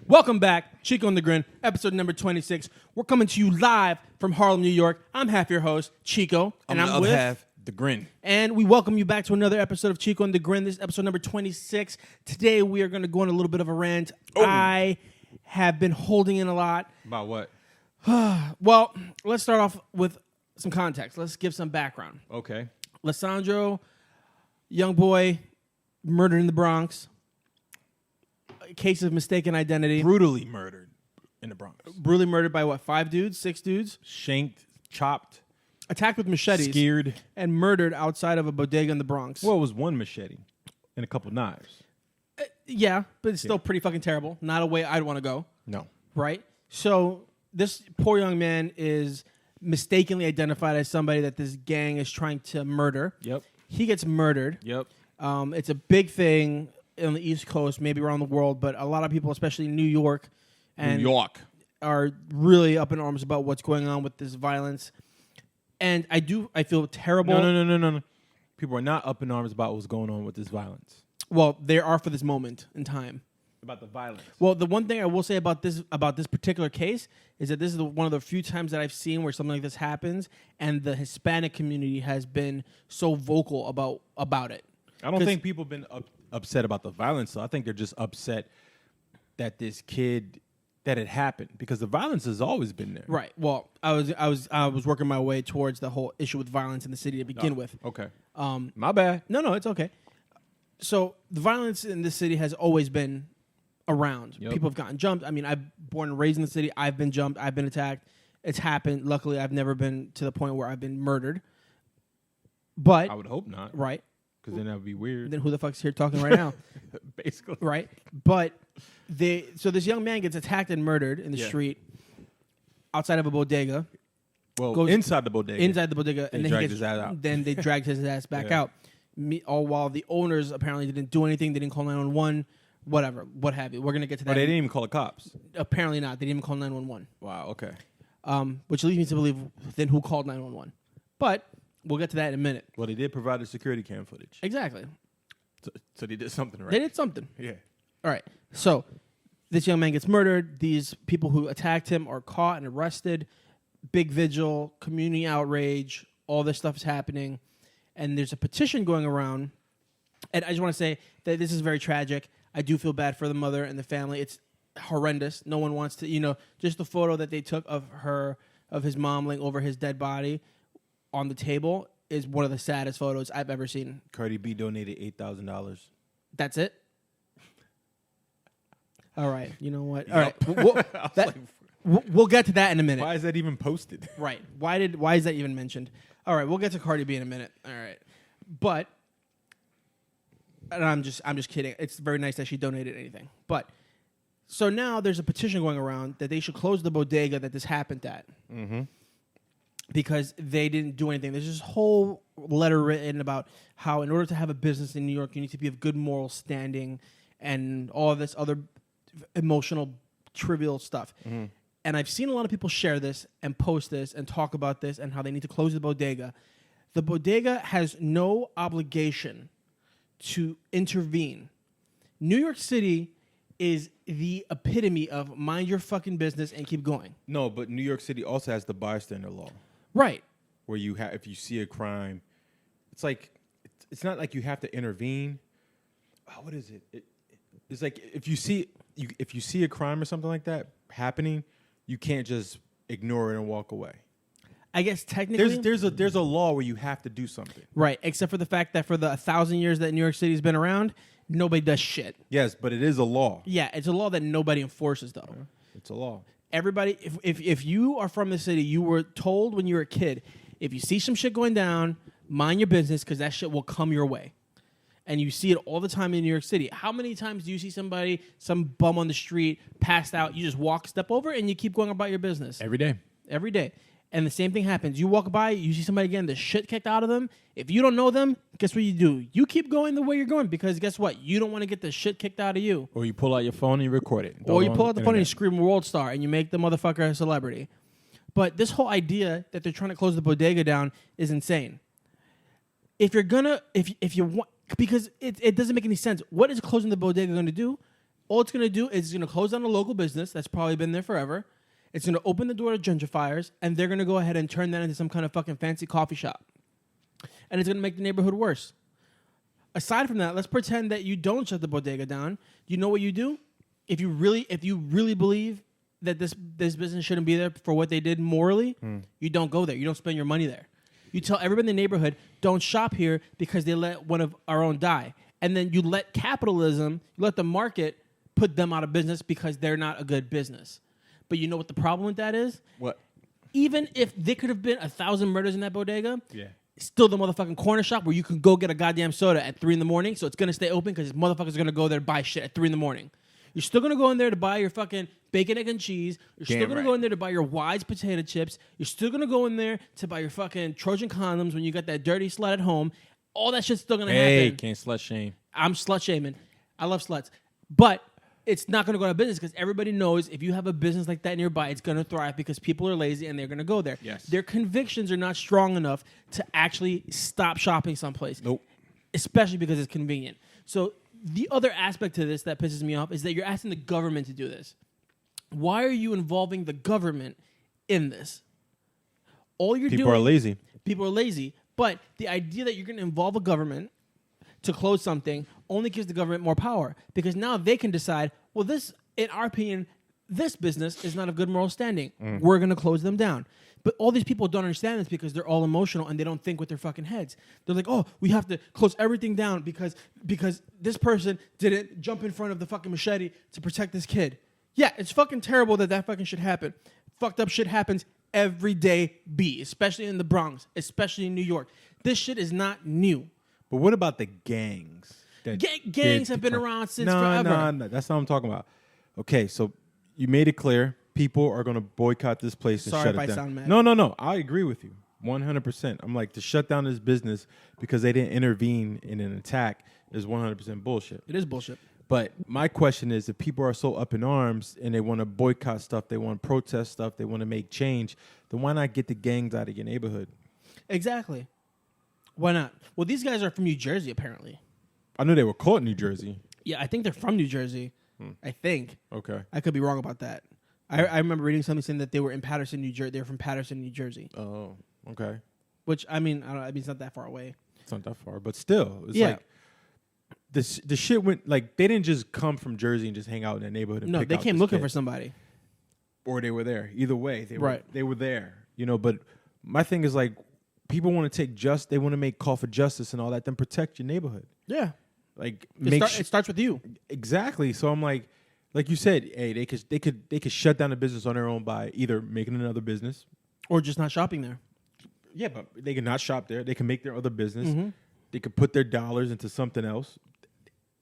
Welcome back, Chico and The Grin, episode number 26. We're coming to you live from Harlem, New York. I'm half your host, Chico, and I'm with half, The Grin. And we welcome you back to another episode of Chico and The Grin. This is episode number 26. Today we are going to go on a little bit of a rant. I have been holding in a lot. About what? Well, let's start off with some context. Let's give some background. Okay. Lissandro, young boy, murdered in the Bronx. Case of mistaken identity. Brutally murdered in the Bronx. Brutally murdered by what, 5 dudes, 6 dudes? Shanked, chopped, Attacked with machetes. skewered. And murdered outside of a bodega in the Bronx. Well, it was one machete and a couple knives. Yeah, but it's still pretty fucking terrible. Not a way I'd want to go. No. Right? So this poor young man is mistakenly identified as somebody that this gang is trying to murder. Yep. He gets murdered. Yep. It's a big thing on the East Coast, maybe around the world, but a lot of people, especially in New York, are really up in arms about what's going on with this violence. And I feel terrible. No. People are not up in arms about what's going on with this violence. Well, they are for this moment in time. About the violence. Well, the one thing I will say about this particular case is that this is one of the few times that I've seen where something like this happens, and the Hispanic community has been so vocal about it. I don't think people have been upset about the violence, so I think they're just upset that this kid, that it happened, because the violence has always been there. Right. Well, I was working my way towards the whole issue with violence in the city to begin with. Okay. My bad. No, it's okay. So the violence in this city has always been around. Yep. People have gotten jumped. I mean, I'm born and raised in the city. I've been jumped. I've been attacked. It's happened. Luckily, I've never been to the point where I've been murdered. But I would hope not. Right. Because then that would be weird. Then who the fuck's here talking right now? Basically. Right. But so this young man gets attacked and murdered in the street outside of a bodega. Well, inside the bodega. Inside the bodega. And then his ass out. Then they dragged his ass back out. All while the owners apparently didn't do anything. They didn't call 911. Whatever. What have you. We're going to get to that. But they didn't even call the cops. Apparently not. They didn't even call 911. Wow, okay. Which leads me to believe then who called 911. But we'll get to that in a minute. Well, they did provide the security cam footage. Exactly. So they did something right. They did something. Yeah. All right. So this young man gets murdered. These people who attacked him are caught and arrested. Big vigil, community outrage, all this stuff is happening. And there's a petition going around. And I just want to say that this is very tragic. I do feel bad for the mother and the family. It's horrendous. No one wants to, just the photo that they took of his mom laying over his dead body on the table is one of the saddest photos I've ever seen. Cardi B donated $8,000. That's it? All right. You know what? All right. We'll get to that in a minute. Why is that even posted? Right. Why is that even mentioned? All right. We'll get to Cardi B in a minute. All right. But and I'm just kidding. It's very nice that she donated anything. But so now there's a petition going around that they should close the bodega that this happened at. Mm-hmm. Because they didn't do anything. There's this whole letter written about how in order to have a business in New York, you need to be of good moral standing and all of this other emotional, trivial stuff. Mm-hmm. And I've seen a lot of people share this and post this and talk about this and how they need to close the bodega. The bodega has no obligation to intervene. New York City is the epitome of mind your fucking business and keep going. No, but New York City also has the bystander law. Right. Where if you see a crime, it's like, it's not like you have to intervene. Oh, what is it? It's like if you see a crime or something like that happening, you can't just ignore it and walk away. I guess technically there's a law where you have to do something. Right, except for the fact that for the 1,000 years that New York City's been around, nobody does shit. Yes, but it is a law. Yeah, it's a law that nobody enforces though. Yeah, it's a law. Everybody, if you are from the city, you were told when you were a kid, if you see some shit going down, mind your business because that shit will come your way. And you see it all the time in New York City. How many times do you see some bum on the street, passed out, you just step over, and you keep going about your business? Every day. Every day. And the same thing happens. You walk by, you see somebody getting the shit kicked out of them. If you don't know them, guess what you do? You keep going the way you're going because guess what? You don't want to get the shit kicked out of you. Or you pull out your phone and you record it. Or you pull out the phone and you scream world star and you make the motherfucker a celebrity. But this whole idea that they're trying to close the bodega down is insane. If you want, because it doesn't make any sense. What is closing the bodega going to do? All it's going to do is it's going to close down a local business that's probably been there forever. It's going to open the door to gentrifiers, and they're going to go ahead and turn that into some kind of fucking fancy coffee shop. And it's going to make the neighborhood worse. Aside from that, let's pretend that you don't shut the bodega down. You know what you do? If you really believe that this business shouldn't be there for what they did morally, you don't go there. You don't spend your money there. You tell everybody in the neighborhood, don't shop here because they let one of our own die. And then you let capitalism, you let the market put them out of business because they're not a good business. But you know what the problem with that is? What? Even if there could have been 1,000 murders in that bodega, Yeah. still the motherfucking corner shop where you can go get a goddamn soda at 3 a.m. So it's going to stay open because motherfuckers are going to go there to buy shit at 3 a.m. You're still going to go in there to buy your fucking bacon, egg, and cheese. You're still going to go in there to buy your Wise potato chips. You're still going to go in there to buy your fucking Trojan condoms when you got that dirty slut at home. All that shit's still going to happen. Hey, can't slut shame. I'm slut shaming. I love sluts. But it's not going to go out of business because everybody knows if you have a business like that nearby, it's going to thrive because people are lazy and they're going to go there. Yes. Their convictions are not strong enough to actually stop shopping someplace. Nope. Especially because it's convenient. So the other aspect to this that pisses me off is that you're asking the government to do this. Why are you involving the government in this? All you're doing... People are lazy. People are lazy. But the idea that you're going to involve a government to close something only gives the government more power because now they can decide, well, this, in our opinion, this business is not of good moral standing. We're going to close them down. But all these people don't understand this because they're all emotional and they don't think with their fucking heads. They're like, oh, we have to close everything down because this person didn't jump in front of the fucking machete to protect this kid. Yeah, it's fucking terrible that fucking shit happened. Fucked up shit happens every day, especially in the Bronx, especially in New York. This shit is not new. But what about the gangs? Gangs have been around since forever. No, that's not what I'm talking about. Okay, so you made it clear people are going to boycott this place and Sorry shut if it I down. sound mad. No. I agree with you 100%. I'm like, to shut down this business because they didn't intervene in an attack is 100% bullshit. It is bullshit. But my question is, if people are so up in arms and they want to boycott stuff, they want to protest stuff, they want to make change, then why not get the gangs out of your neighborhood? Exactly. Why not? Well, these guys are from New Jersey, apparently. I knew they were caught in New Jersey. Yeah, I think they're from New Jersey. I think. Okay. I could be wrong about that. I remember reading something saying that they were in Paterson, New Jersey. They're from Paterson, New Jersey. Oh, okay. Which, I mean, it's not that far away. It's not that far, but still, it's Yeah. like the shit went, like, they didn't just come from Jersey and just hang out in the neighborhood and No, pick they out came this looking kid. for somebody. Or they were there. Either way, they Right. were there. You know, but my thing is, like, people want to they want to make call for justice and all that, then protect your neighborhood. Yeah. Like, It starts with you. Exactly. So I'm like you said, hey, they could shut down the business on their own by either making another business, Or just not shopping there. yeah, but they can not shop there. They can make their other business. Mm-hmm. They could put their dollars into something else.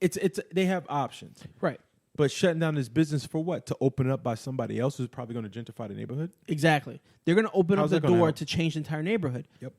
It's they have options. Right. But shutting down this business for what? To open up by somebody else who's probably going to gentrify the neighborhood? Exactly. They're going to open How's up the that gonna door help? to change the entire neighborhood. Yep.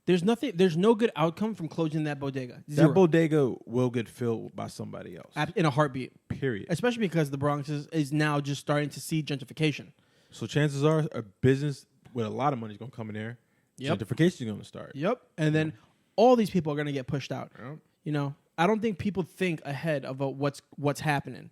There's no good outcome from closing that bodega. Zero. That bodega will get filled by somebody else. In a heartbeat. Period. Especially because the Bronx is now just starting to see gentrification. So chances are a business with a lot of money is going to come in there. Yep. Gentrification is going to start. Yep. And then all these people are going to get pushed out. Yep. You know, I don't think people think ahead of what's happening.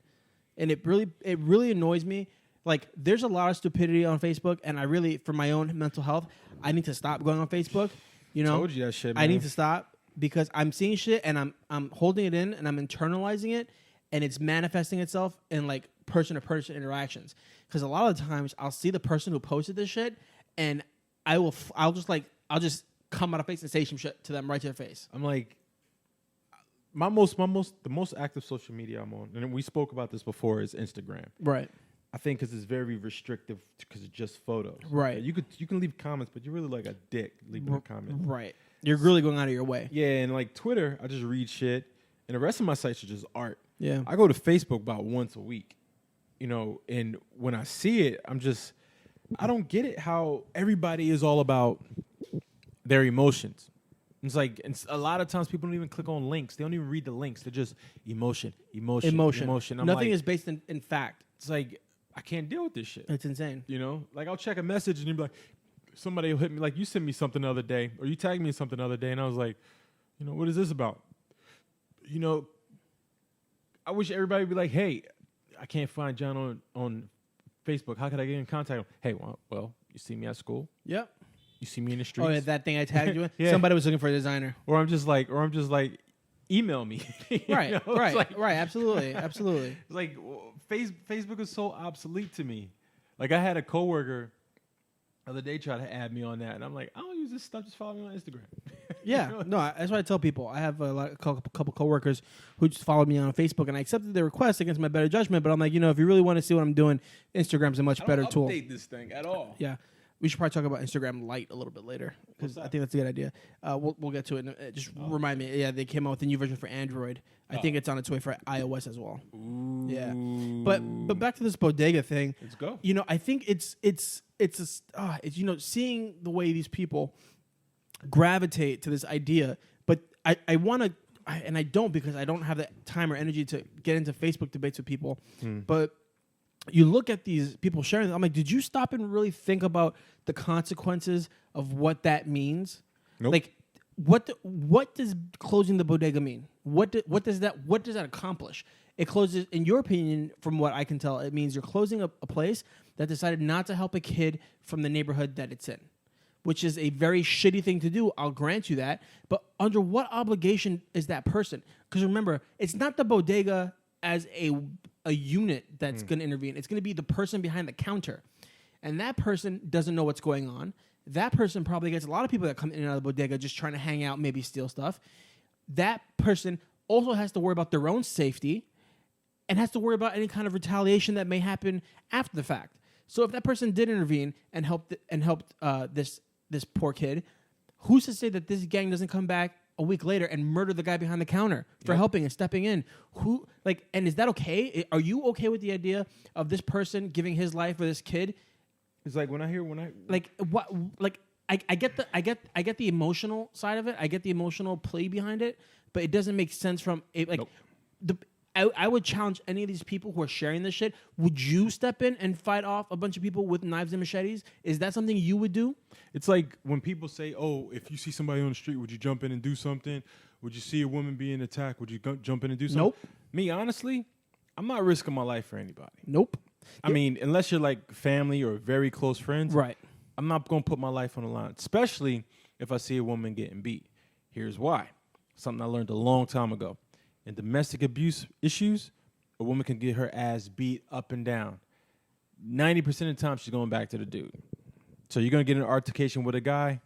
And it really annoys me. Like, there's a lot of stupidity on Facebook, and I really, for my own mental health, I need to stop going on Facebook. You know, Told you that shit, man. I need to stop because I'm seeing shit and I'm holding it in and I'm internalizing it, and it's manifesting itself in like person-to-person interactions. Because a lot of the times I'll see the person who posted this shit, and I'll just come out of face and say some shit to them right to their face. I'm like, the most active social media I'm on, and we spoke about this before, is Instagram. Right. I think because it's very restrictive because it's just photos. Right. You can leave comments, but you're really like a dick leaving a comment. Right. You're really going out of your way. Yeah, and like Twitter, I just read shit, and the rest of my sites are just art. Yeah. I go to Facebook about once a week, you know, and when I see it, I don't get it how everybody is all about their emotions. It's like a lot of times people don't even click on links. They don't even read the links. They're just emotion. I'm Nothing is based in fact. It's like, I can't deal with this shit. It's insane. You know, like I'll check a message and you'll be like, somebody will hit me like, you sent me something the other day, or you tagged me something the other day, and I was like, you know, what is this about? You know, I wish everybody would be like, hey, I can't find John on Facebook. How could I get in contact with him? Hey, well, you see me at school. Yep. You see me in the streets. Oh, yeah, that thing I tagged you in? Yeah. Somebody was looking for a designer. Or I'm just like, email me. Right, right, absolutely. It's like Facebook is so obsolete to me. Like I had a coworker the other day try to add me on that, and I'm like, I don't use this stuff. Just follow me on Instagram. Yeah, no, that's what I tell people. I have a couple coworkers who just followed me on Facebook, and I accepted their request against my better judgment. But I'm like, if you really want to see what I'm doing, Instagram's a much better tool. I don't update this thing at all. Yeah. We should probably talk about Instagram Lite a little bit later because I think that's a good idea. We'll get to it. Just remind me. Yeah, they came out with a new version for Android. I think it's on its way for iOS as well. Ooh. Yeah, but back to this Bodega thing. Let's go. I think it's seeing the way these people gravitate to this idea. But I want to, and I don't because I don't have the time or energy to get into Facebook debates with people. But you look at these people sharing. I'm like, did you stop and really think about the consequences of what that means? Nope. Like, what does closing the bodega mean? What does that accomplish? It closes, in your opinion, from what I can tell, it means you're closing a place that decided not to help a kid from the neighborhood that it's in, which is a very shitty thing to do. I'll grant you that. But under what obligation is that person? Because remember, it's not the bodega as a unit that's going to intervene. It's going to be the person behind the counter. And that person doesn't know what's going on. That person probably gets a lot of people that come in and out of the bodega just trying to hang out, maybe steal stuff. That person also has to worry about their own safety and has to worry about any kind of retaliation that may happen after the fact. So if that person did intervene and helped this poor kid, who's to say that this gang doesn't come back a week later and murder the guy behind the counter for helping and stepping in? And is that okay? Are you okay with the idea of this person giving his life for this kid? It's like I get the emotional side of it. I get the emotional play behind it, but it doesn't make sense from it. Like nope. I would challenge any of these people who are sharing this shit. Would you step in and fight off a bunch of people with knives and machetes? Is that something you would do? It's like when people say, "Oh, if you see somebody on the street, would you jump in and do something? Would you see a woman being attacked? Would you jump in and do something?" Nope. Me, honestly, I'm not risking my life for anybody. Nope. I mean, unless you're like family or very close friends, right? I'm not going to put my life on the line, especially if I see a woman getting beat. Here's why. Something I learned a long time ago. In domestic abuse issues, a woman can get her ass beat up and down. 90% of the time, she's going back to the dude. So you're going to get in an altercation with a guy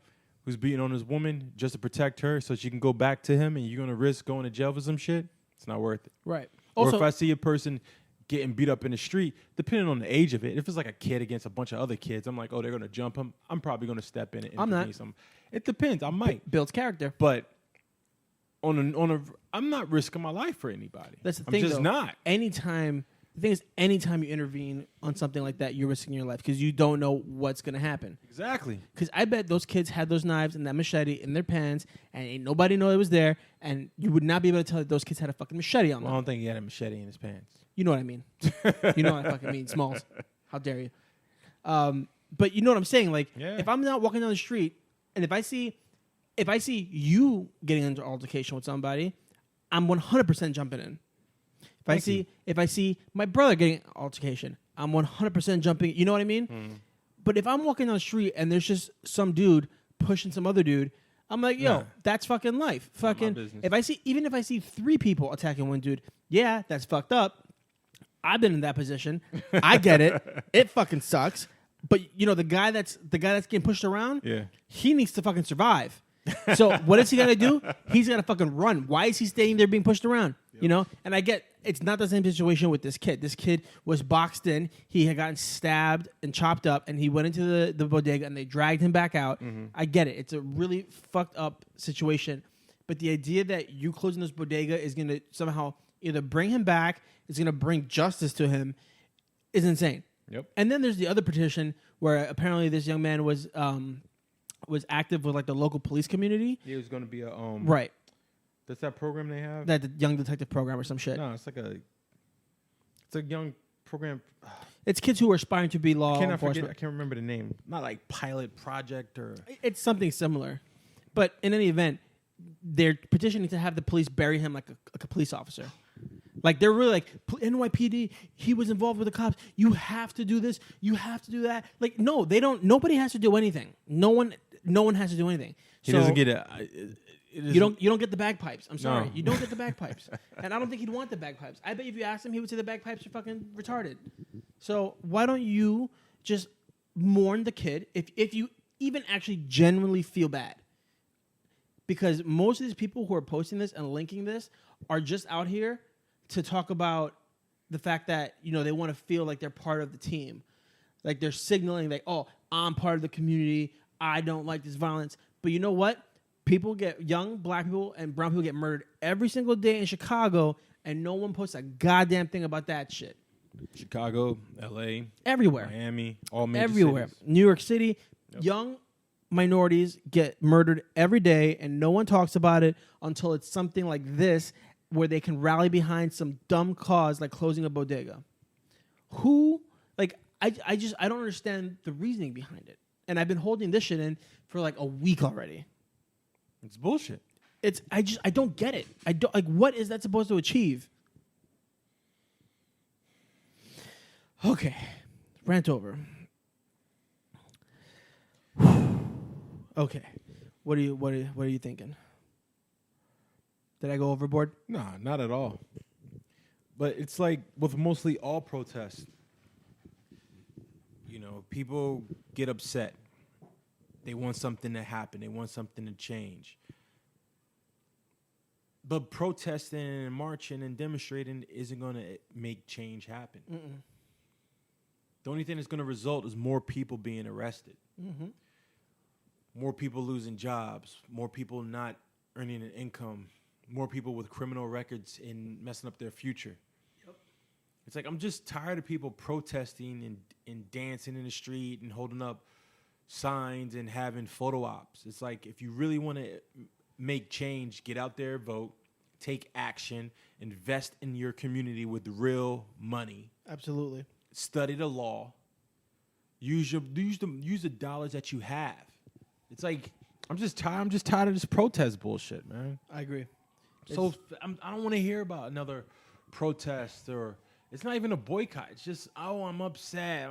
who's beating on his woman just to protect her so she can go back to him, and you're going to risk going to jail for some shit? It's not worth it. Right. Also, or if I see a person getting beat up in the street, depending on the age of it, if it's like a kid against a bunch of other kids, I'm like, oh, they're going to jump him. I'm probably going to step in and intervene. Some. It depends. I might. Builds character. But I'm not risking my life for anybody. That's the thing, I'm just not. Anytime you intervene on something like that, you're risking your life because you don't know what's going to happen. Exactly. Because I bet those kids had those knives and that machete in their pants, and ain't nobody know it was there, and you would not be able to tell that those kids had a fucking machete on them. I don't think he had a machete in his pants. You know what I mean. You know what I fucking mean, Smalls. How dare you? But you know what I'm saying? Like, if I'm not walking down the street, and if I see you getting into altercation with somebody, I'm 100% jumping in. If I see my brother getting altercation, I'm 100% jumping. You know what I mean? Mm. But if I'm walking down the street and there's just some dude pushing some other dude, I'm like, yo, that's fucking life. Fucking. If I see 3 people attacking one dude, yeah, that's fucked up. I've been in that position. I get it. It fucking sucks. But the guy that's getting pushed around, he needs to fucking survive. So what is he gonna do? He's gonna fucking run. Why is he staying there being pushed around? Yep. And I get it's not the same situation with this kid. This kid was boxed in. He had gotten stabbed and chopped up, and he went into the bodega, and they dragged him back out. Mm-hmm. I get it. It's a really fucked up situation. But the idea that you closing this bodega is gonna somehow either bring him back, is gonna bring justice to him, is insane. Yep. And then there's the other petition where apparently this young man was active with like the local police community. He was going to be a right. That's that program they have. That the young detective program or some shit. No, it's a young program. It's kids who are aspiring to be law enforcement. I can't remember the name. Not like pilot project or. It's something similar, but in any event, they're petitioning to have the police bury him like a police officer. Like they're really like NYPD. He was involved with the cops. You have to do this. You have to do that. Like no, they don't. Nobody has to do anything. No one has to do anything. He doesn't get it. You don't get the bagpipes. I'm sorry. No. You don't get the bagpipes. And I don't think he'd want the bagpipes. I bet if you asked him, he would say the bagpipes are fucking retarded. So why don't you just mourn the kid if you even actually genuinely feel bad? Because most of these people who are posting this and linking this are just out here to talk about the fact that, you know, they want to feel like they're part of the team. Like they're signaling like, oh, I'm part of the community. I don't like this violence. But you know what? Young black people and brown people get murdered every single day in Chicago, and no one posts a goddamn thing about that shit. Chicago, L.A., everywhere, Miami, all major everywhere. cities. New York City, young minorities get murdered every day, and no one talks about it until it's something like this, where they can rally behind some dumb cause like closing a bodega. I don't understand the reasoning behind it, and I've been holding this shit in for like a week already. It's bullshit. I don't get it. I don't like what is that supposed to achieve? Okay. Rant over. Okay. What are you thinking? Did I go overboard? Nah, not at all. But it's like with mostly all protests, you know, people get upset. They want something to happen. They want something to change. But protesting and marching and demonstrating isn't going to make change happen. Mm-mm. The only thing that's going to result is more people being arrested. Mm-hmm. More people losing jobs. More people not earning an income. More people with criminal records and messing up their future. Yep. It's like I'm just tired of people protesting and dancing in the street and holding up signs and having photo ops. It's like if you really want to make change, get out there, vote, take action, invest in your community with real money. Absolutely. Study the law. Use the dollars that you have. It's like I'm just tired of this protest bullshit, man. I agree. So I don't want to hear about another protest or it's not even a boycott. It's just I'm upset.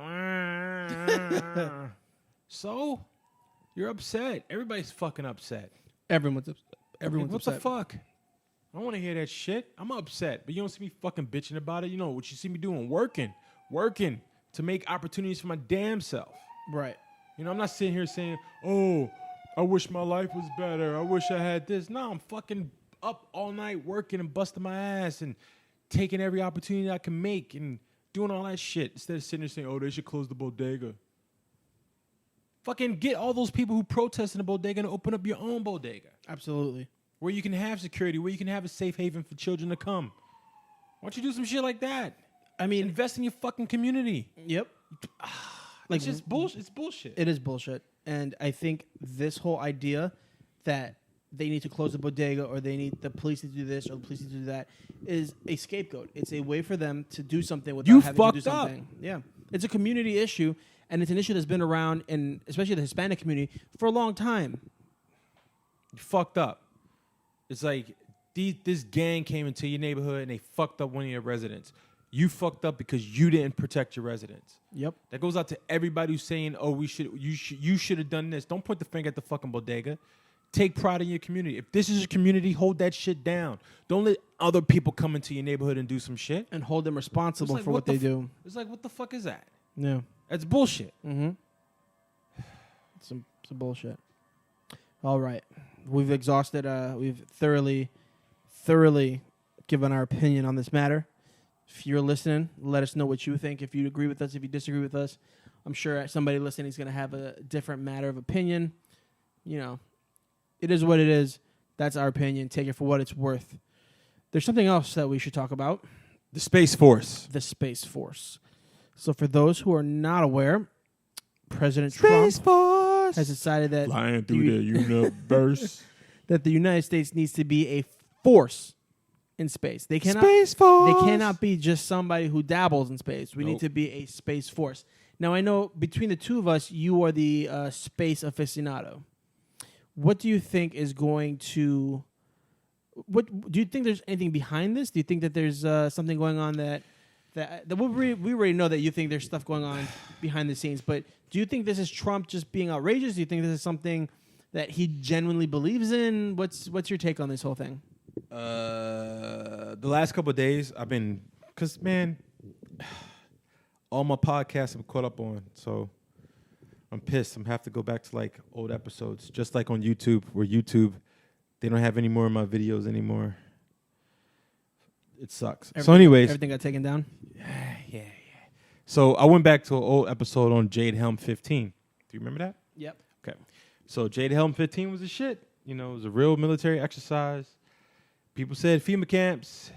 So you're upset. Everybody's fucking upset. Everyone's upset. What the fuck? I don't want to hear that shit. I'm upset, but you don't see me fucking bitching about it. You know what you see me doing? Working to make opportunities for my damn self. Right. You know, I'm not sitting here saying, oh, I wish my life was better. I wish I had this. No, I'm fucking up all night working and busting my ass and taking every opportunity I can make and doing all that shit instead of sitting there saying, oh, they should close the bodega. Fucking get all those people who protest in the bodega and open up your own bodega. Absolutely. Where you can have security, where you can have a safe haven for children to come. Why don't you do some shit like that? I mean, invest in your fucking community. Yep. Like, it's just bullshit. It's bullshit. It is bullshit. And I think this whole idea that they need to close the bodega or they need the police to do this or the police to do that is a scapegoat. It's a way for them to do something without having to do something. Yeah. It's a community issue, and it's an issue that's been around in especially the Hispanic community for a long time. You fucked up. It's like this gang came into your neighborhood and they fucked up one of your residents. You fucked up because you didn't protect your residents. Yep. That goes out to everybody who's saying, "Oh, you should have done this." Don't point the finger at the fucking bodega. Take pride in your community. If this is your community, hold that shit down. Don't let other people come into your neighborhood and do some shit and hold them responsible for what they do. It's like, what the fuck is that? Yeah, that's bullshit. Mm-hmm. Some bullshit. All right, we've exhausted. We've thoroughly given our opinion on this matter. If you're listening, let us know what you think. If you agree with us, if you disagree with us, I'm sure somebody listening is going to have a different matter of opinion. You know, it is what it is. That's our opinion. Take it for what it's worth. There's something else that we should talk about. The Space Force. The Space Force. So for those who are not aware, President Space Trump Force has decided that flying through the universe that the United States needs to be a force in space. They cannot. Space Force. They cannot be just somebody who dabbles in space. We need to be a space force. Now I know between the two of us, you are the space aficionado. What do you think is going to What do you think? There's anything behind this? Do you think that there's something going on that we already know that you think there's stuff going on behind the scenes? But do you think this is Trump just being outrageous? Do you think this is something that he genuinely believes in? What's your take on this whole thing? The last couple of days, I've been, cause man, all my podcasts I'm caught up on, so I'm pissed. I'm have to go back to like old episodes, just like on YouTube, where YouTube they don't have any more of my videos anymore. It sucks. So, anyways, everything got taken down. Yeah. So I went back to an old episode on Jade Helm 15. Do you remember that? Yep. Okay. So Jade Helm 15 was a shit. You know, it was a real military exercise. People said FEMA camps.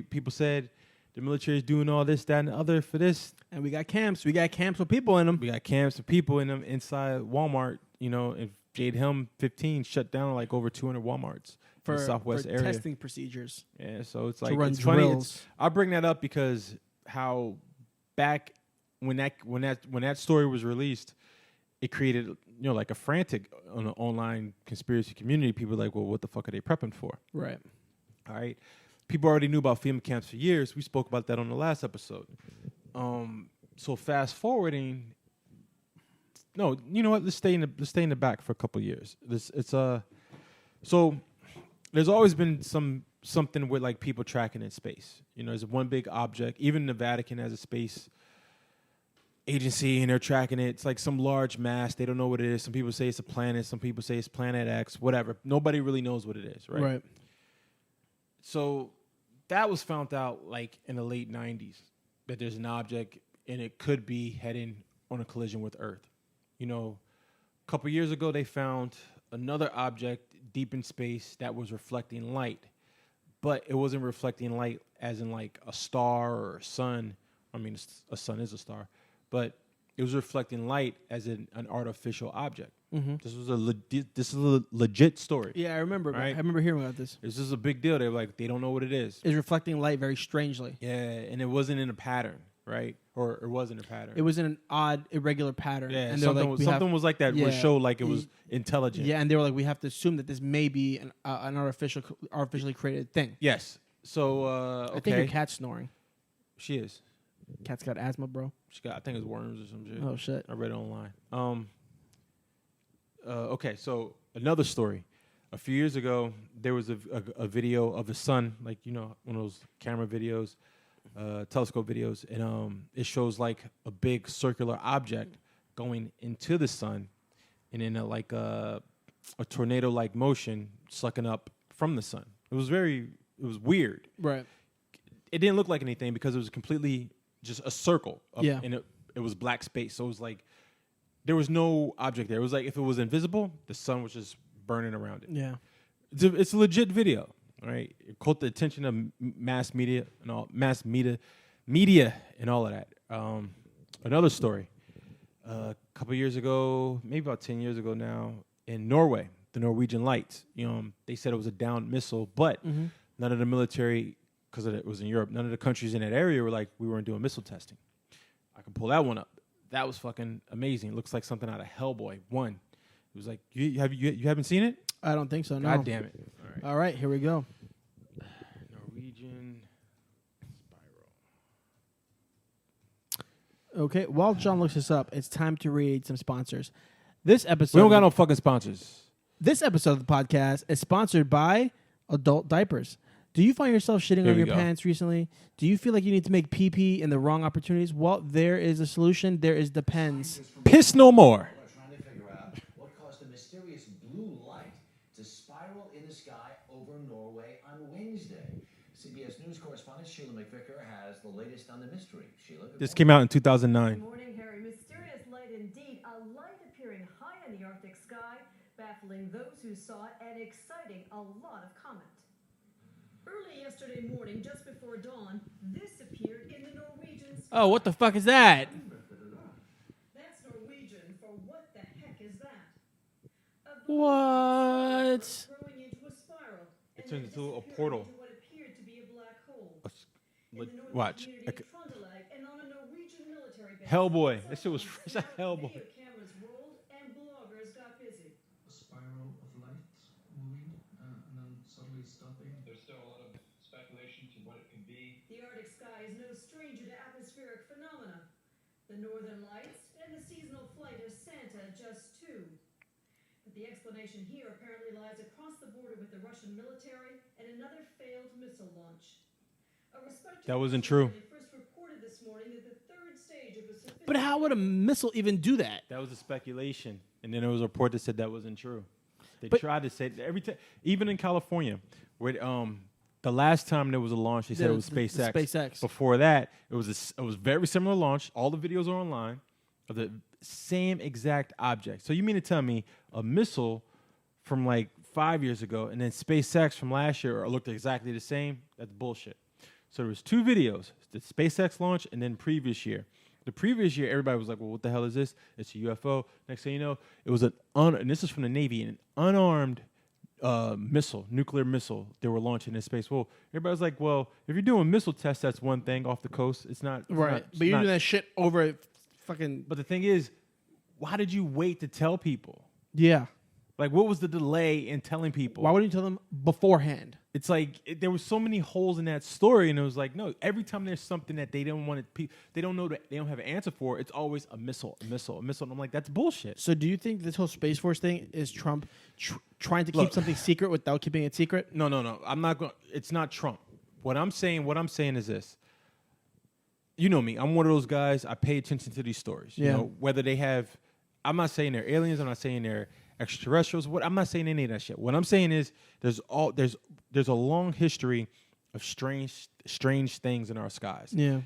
People said the military is doing all this, that, and the other for this. And we got camps. We got camps with people in them. We got camps with people in them inside Walmart. You know, and Jade Helm 15 shut down like over 200 Walmarts in the Southwest area. Testing procedures. Yeah, so it's like to run it's funny. drills. I bring that up because how back when that story was released, it created like a frantic on the online conspiracy community. People were like, well, what the fuck are they prepping for? Right. All right. People already knew about FEMA camps for years. We spoke about that on the last episode. So fast forwarding. No, you know what? Let's stay in the back for a couple of years. So there's always been something with like people tracking in space. You know, there's one big object. Even the Vatican has a space agency, and they're tracking it. It's like some large mass. They don't know what it is. Some people say it's a planet. Some people say it's Planet X. Whatever. Nobody really knows what it is, right? Right. So that was found out like in the late 90s that there's an object and it could be heading on a collision with Earth. You know, a couple years ago they found another object deep in space that was reflecting light, but it wasn't reflecting light as in like a star or a sun. I mean, a sun is a star, but it was reflecting light as an artificial object. Mm-hmm. This is a legit story. Yeah, I remember. Right? I remember hearing about this. This is a big deal. They're like, they don't know what it is. It's reflecting light very strangely. Yeah, and it wasn't in a pattern, right? Or it wasn't a pattern. It was in an odd, irregular pattern. Yeah, and something was like that. Yeah, would show like it was intelligent. Yeah, and they were like, we have to assume that this may be an artificially created thing. Yes. So okay. I think your cat's snoring. She is. Cat's got asthma, bro. She got. I think it's worms or some shit. Oh shit. I read it online. Okay, so another story. A few years ago, there was a video of the sun, like one of those camera videos, telescope videos, and it shows like a big circular object going into the sun, and in a tornado-like motion sucking up from the sun. It was weird. Right. It didn't look like anything because it was completely just a circle. Yeah. And it was black space, so it was like there was no object there. It was like if it was invisible, the sun was just burning around it. Yeah. It's a legit video, right? It caught the attention of mass media and all of that. Another story. A couple years ago, maybe about 10 years ago now, in Norway, the Norwegian Lights. They said it was a downed missile, but none of the military, because it was in Europe, none of the countries in that area were like, we weren't doing missile testing. I can pull that one up. That was fucking amazing. It looks like something out of Hellboy 1. It was like, you haven't seen it? I don't think so, no. God damn it. All right, here we go. Norwegian Spiral. Okay, while John looks this up, it's time to read some sponsors. This episode... We don't got no fucking sponsors. This episode of the podcast is sponsored by Adult Diapers. Do you find yourself shitting on your pants recently? Do you feel like you need to make pee-pee in the wrong opportunities? Well, there is a solution. There is Depends. Piss no more. Trying to figure out what caused a mysterious blue light to spiral in the sky over Norway on Wednesday. CBS News correspondent Sheila McVicker has the latest on the mystery. Sheila, This came out in 2009. Good morning, Harry. Mysterious light indeed. A light appearing high in the Arctic sky, baffling those who saw it and exciting a lot of comment. Early yesterday morning, just before dawn, this appeared in the Norwegian sky. Oh, what the fuck is that? That's Norwegian for what the heck is that? What? Growing into a spiral. It turns into a portal. Into what appeared to be a black hole. Watch. And on a Norwegian military base. Hellboy. That shit was fresh as Hellboy. Video cameras rolled and bloggers got busy. A spiral of light moving and then suddenly stopping. The Northern Lights and the seasonal flight of Santa just two. But the explanation here apparently lies across the border with the Russian military and another failed missile launch. That wasn't true. First reported this morning that the third stage of a But how would a missile even do that? That was a speculation, and then there was a report that said that wasn't true. They But- tried to say every time, even in California, where the last time there was a launch, they said it was SpaceX. SpaceX. Before that, it was very similar launch. All the videos are online of the same exact object. So you mean to tell me a missile from like 5 years ago and then SpaceX from last year looked exactly the same? That's bullshit. So there was two videos, the SpaceX launch and then previous year. The previous year, everybody was like, well, what the hell is this? It's a UFO. Next thing you know, it was and this is from the Navy, an unarmed missile, nuclear missile they were launching in space. Well, everybody's like, well, if you're doing missile tests, that's one thing off the coast. It's not. Right. But you're doing that shit over fucking... But the thing is, why did you wait to tell people? Yeah. Like, what was the delay in telling people? Why wouldn't you tell them beforehand? It's like there was so many holes in that story, and it was like, no. Every time there's something that they don't want to, they don't know that they don't have an answer for. It's always a missile, a missile, a missile. And I'm like, that's bullshit. So do you think this whole Space Force thing is Trump trying to keep something secret without keeping it secret? No. I'm not going. It's not Trump. What I'm saying is this. You know me. I'm one of those guys. I pay attention to these stories. Yeah. You know, whether they have. I'm not saying they're aliens. I'm not saying they're extraterrestrials. I'm not saying any of that shit. What I'm saying is there's a long history of strange things in our skies. Yeah.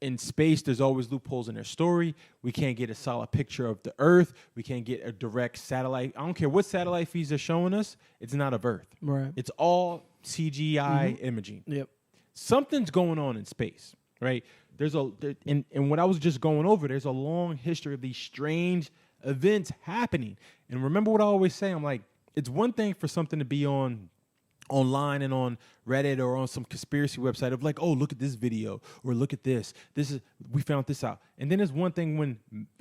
In space, there's always loopholes in their story. We can't get a solid picture of the Earth. We can't get a direct satellite. I don't care what satellite feeds they're showing us. It's not of Earth. Right. It's all CGI imaging. Yep. Something's going on in space, right? And what I was just going over, there's a long history of these strange events happening. And remember what I always say, I'm like, it's one thing for something to be online and on Reddit or on some conspiracy website of like, oh, look at this video or look at this. We found this out. And then there's one thing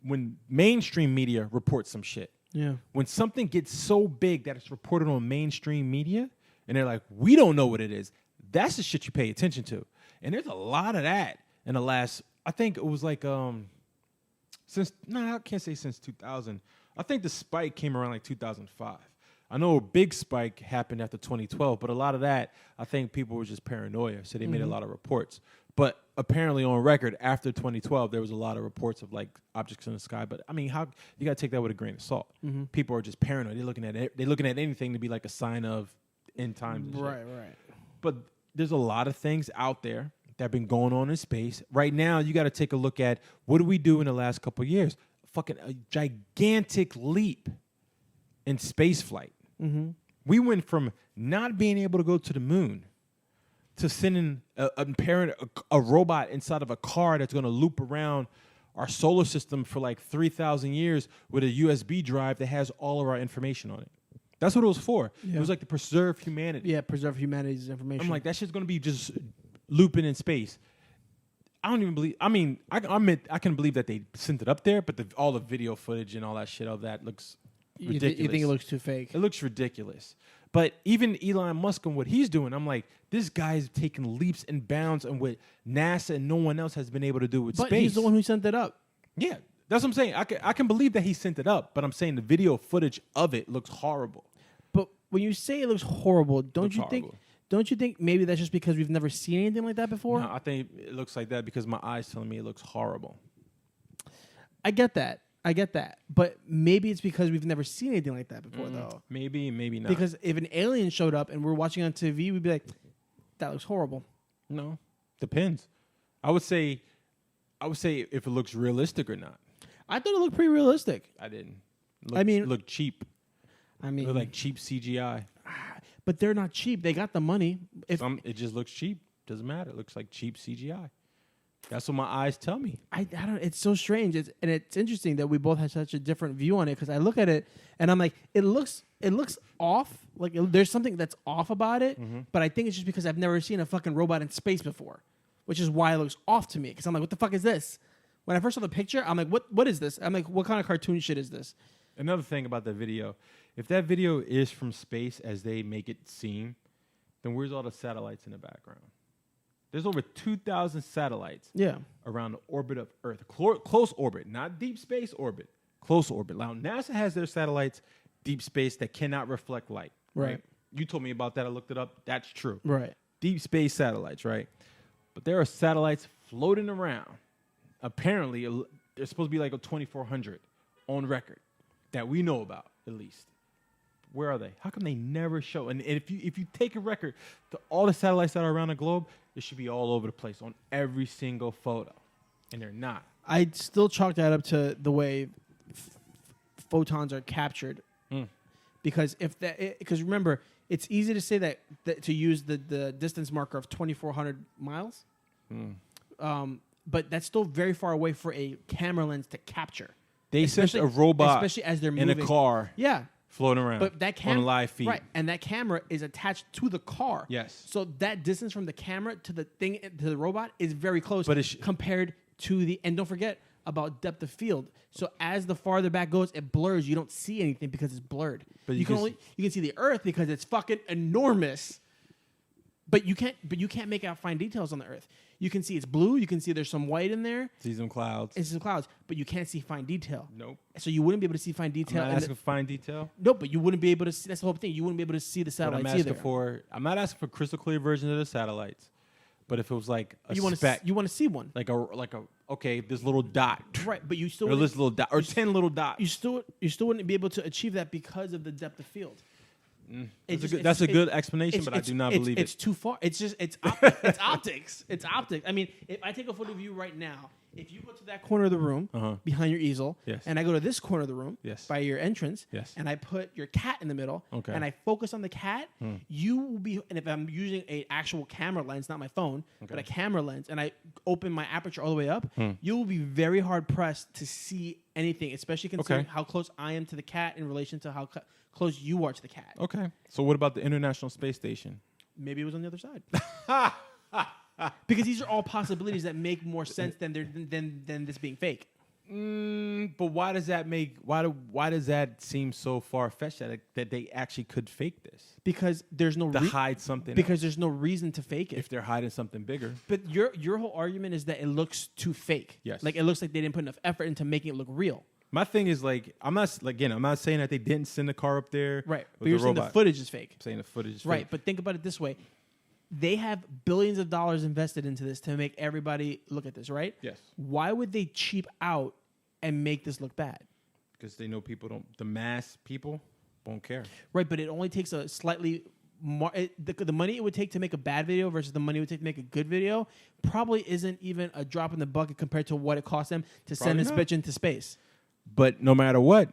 when mainstream media reports some shit. Yeah. When something gets so big that it's reported on mainstream media and they're like, we don't know what it is. That's the shit you pay attention to. And there's a lot of that in the last, I think it was like, I can't say since 2000. I think the spike came around like 2005. I know a big spike happened after 2012, but a lot of that, I think people were just paranoia, so they made a lot of reports. But apparently on record, after 2012, there was a lot of reports of like objects in the sky. But I mean, how you got to take that with a grain of salt. People are just paranoid. They're looking at anything to be like a sign of end times. Right. But there's a lot of things out there that have been going on in space. Right now, you got to take a look at what do we do in the last couple of years? Fucking a gigantic leap in space flight. We went from not being able to go to the moon to sending a robot inside of a car that's going to loop around our solar system for like 3,000 years with a USB drive that has all of our information on it. That's what it was for. Yeah. It was like to preserve humanity. Yeah, preserve humanity's information. I'm like, that shit's going to be just looping in space. I don't even believe. I mean, I can believe that they sent it up there, but all the video footage and all that shit of that looks ridiculous. You think it looks too fake? It looks ridiculous. But even Elon Musk and what he's doing, I'm like, this guy's taking leaps and bounds on what NASA and no one else has been able to do with But space. he's the one who sent it up. Yeah, that's what I'm saying. I can believe that he sent it up, but I'm saying the video footage of it looks horrible. But when you say it looks horrible, don't you think? Horrible. Don't you think maybe that's just because we've never seen anything like that before? No, I think it looks like that because my eyes telling me it looks horrible. I get that. But maybe it's because we've never seen anything like that before, though. Maybe not. Because if an alien showed up and we're watching on TV, we'd be like, that looks horrible. No, depends. I would say if it looks realistic or not. I thought it looked pretty realistic. I didn't. It looked cheap. It looked like cheap CGI. But they're not cheap. They got the money. It just looks cheap. Doesn't matter. It looks like cheap CGI. That's what my eyes tell me. I don't. It's so strange. It's interesting that we both have such a different view on it because I look at it and I'm like, it looks off. Like there's something that's off about it. But I think it's just because I've never seen a fucking robot in space before, which is why it looks off to me. Because I'm like, what the fuck is this? When I first saw the picture, I'm like, what is this? I'm like, what kind of cartoon shit is this? Another thing about that video, if that video is from space as they make it seem, then where's all the satellites in the background? There's over 2,000 satellites Yeah. around the orbit of Earth. Close orbit, not deep space orbit. Close orbit. Now, NASA has their satellites deep space that cannot reflect light. Right. You told me about that. I looked it up. That's true. Right. Deep space satellites, right? But there are satellites floating around. Apparently, there's supposed to be like a 2,400 on record that we know about, at least. Where are they? How come they never show? And if you take a record to all the satellites that are around the globe, it should be all over the place on every single photo, and they're not. I'd still chalk that up to the way photons are captured, because because remember, it's easy to say that to use the distance marker of 2,400 miles, but that's still very far away for a camera lens to capture. They sent a robot, especially as they're in moving. a car, Yeah. floating around, But that on live feed. right, and that camera is attached to the car. Yes. So that distance from the camera to the thing to the robot is very close. But compared to the, and don't forget about depth of field. So as the farther back goes, it blurs. You don't see anything because it's blurred. But you can see the Earth because it's fucking enormous. But you can't make out fine details on the Earth. You can see it's blue. You can see there's some white in there. See some clouds. And some clouds, but you can't see fine detail. Nope. So you wouldn't be able to see fine detail. I'm not asking for fine detail. No, but you wouldn't be able to see. That's the whole thing. You wouldn't be able to see the What satellites I'm asking either. for, I'm not asking for crystal clear versions of the satellites, but if it was like a speck, you want to see one, like a okay, this little dot, right? But you still or this little dot, or 10 little dots. you still wouldn't be able to achieve that because of the depth of field. That's a good explanation, but I do not believe it. It's too far. It's optics. It's optics. I mean, if I take a photo of you right now, if you go to that corner of the room behind your easel, Yes. and I go to this corner of the room Yes. by your entrance, Yes. and I put your cat in the middle, Okay. and I focus on the cat, you will be. And if I'm using an actual camera lens, not my phone, but a camera lens, and I open my aperture all the way up, you will be very hard pressed to see anything, especially considering how close I am to the cat in relation to how close you are to the cat. Okay. So what about the International Space Station? Maybe it was on the other side. Because these are all possibilities that make more sense than this being fake. But why does that make why does that seem so far fetched that they actually could fake this Because there's no to hide something? because else, there's no reason to fake it. if they're hiding something bigger. But your whole argument is that it looks too fake. Yes. Like it looks like they didn't put enough effort into making it look real. My thing is like I'm not saying that they didn't send the car up there. Right. But with you're the saying robot. the footage is fake. I'm saying the footage is Right. fake. But think about it this way. They have billions of dollars invested into this to make everybody look at this, right? Yes. Why would they cheap out and make this look bad? Because they know the mass people won't care. Right, but it only takes a slightly more. The money it would take to make a bad video versus the money it would take to make a good video probably isn't even a drop in the bucket compared to what it cost them to send this bitch into space. But no matter what,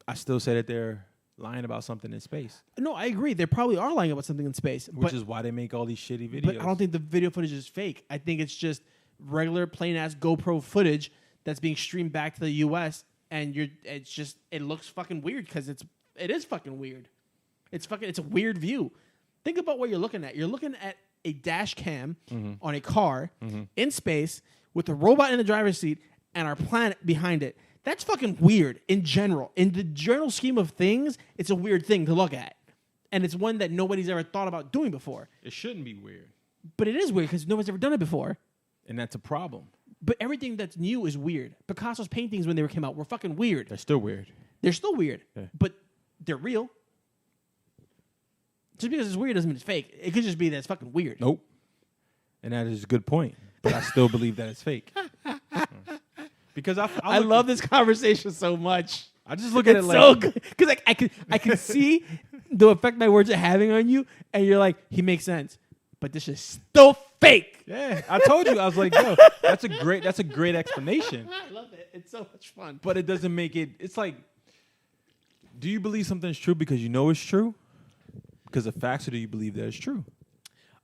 I still say that they're lying about something in space, No, I agree. They probably are lying about something in space. which is why they make all these shitty videos. But I don't think the video footage is fake. I think it's just regular plain ass GoPro footage that's being streamed back to the US, and it looks fucking weird because it is fucking weird. It's a weird view. Think about what you're looking at. You're looking at a dash cam on a car in space with a robot in the driver's seat and our planet behind it. That's fucking weird in general. In the general scheme of things, it's a weird thing to look at. And it's one that nobody's ever thought about doing before. It shouldn't be weird, But it is weird because nobody's ever done it before. and that's a problem. But everything that's new is weird. Picasso's paintings when they came out were fucking weird. They're still weird. They're still weird, Yeah. but they're real. Just because it's weird doesn't mean it's fake. It could just be that it's fucking weird. Nope. And that is a good point. But I still believe that it's fake. Because I love this conversation so much. I just look at it It's like so good because I can see the effect my words are having on you, and you're like, he makes sense, but this is still fake. yeah. I told you I was like, yo, that's a great explanation. I love it. It's so much fun. But it doesn't make it. It's like, do you believe something's true because you know it's true? Because of facts, or do you believe that it's true?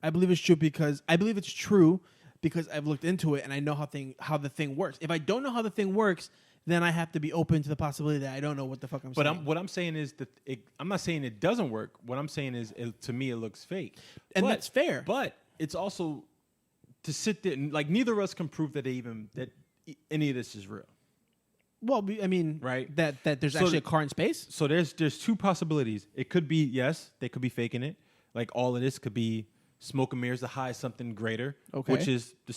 I believe it's true because I've looked into it and I know how the thing works. If I don't know how the thing works, then I have to be open to the possibility that I don't know what the fuck I'm saying. But what I'm saying is that I'm not saying it doesn't work. What I'm saying is, to me, it looks fake, and that's fair. But it's also to sit there and like neither of us can prove that any of this is real. Well, I mean, Right. That there's actually a car in space. So there's two possibilities. It could be, yes, they could be faking it. Like all of this could be smoke and mirrors to hide something greater, Okay. which is the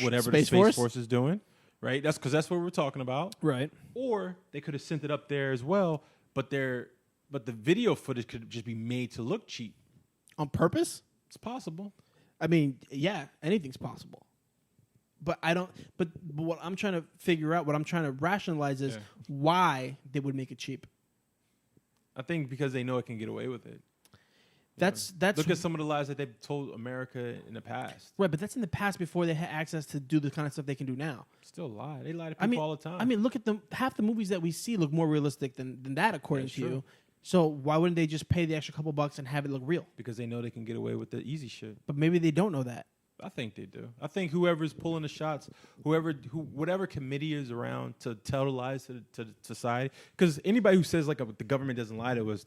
whatever Space the Force? Space Force is doing, right? That's because that's what we're talking about. Right. Or they could have sent it up there as well, but the video footage could just be made to look cheap. On purpose? It's possible. I mean, yeah, anything's possible. But I don't. But what I'm trying to figure out, what I'm trying to rationalize is why they would make it cheap. I think because they know it can get away with it. That's Look at some of the lies that they've told America in the past. right. But that's in the past before they had access to do the kind of stuff they can do now. Still lie. They lie to people all the time. I mean, look at them. Half the movies that we see look more realistic than that, according That's to true. you. So why wouldn't they just pay the extra couple bucks and have it look real? because they know they can get away with the easy shit. But maybe they don't know that. I think they do. I think whoever's pulling the shots, whatever committee is around to tell the lies to society, because anybody who says like the government doesn't lie to us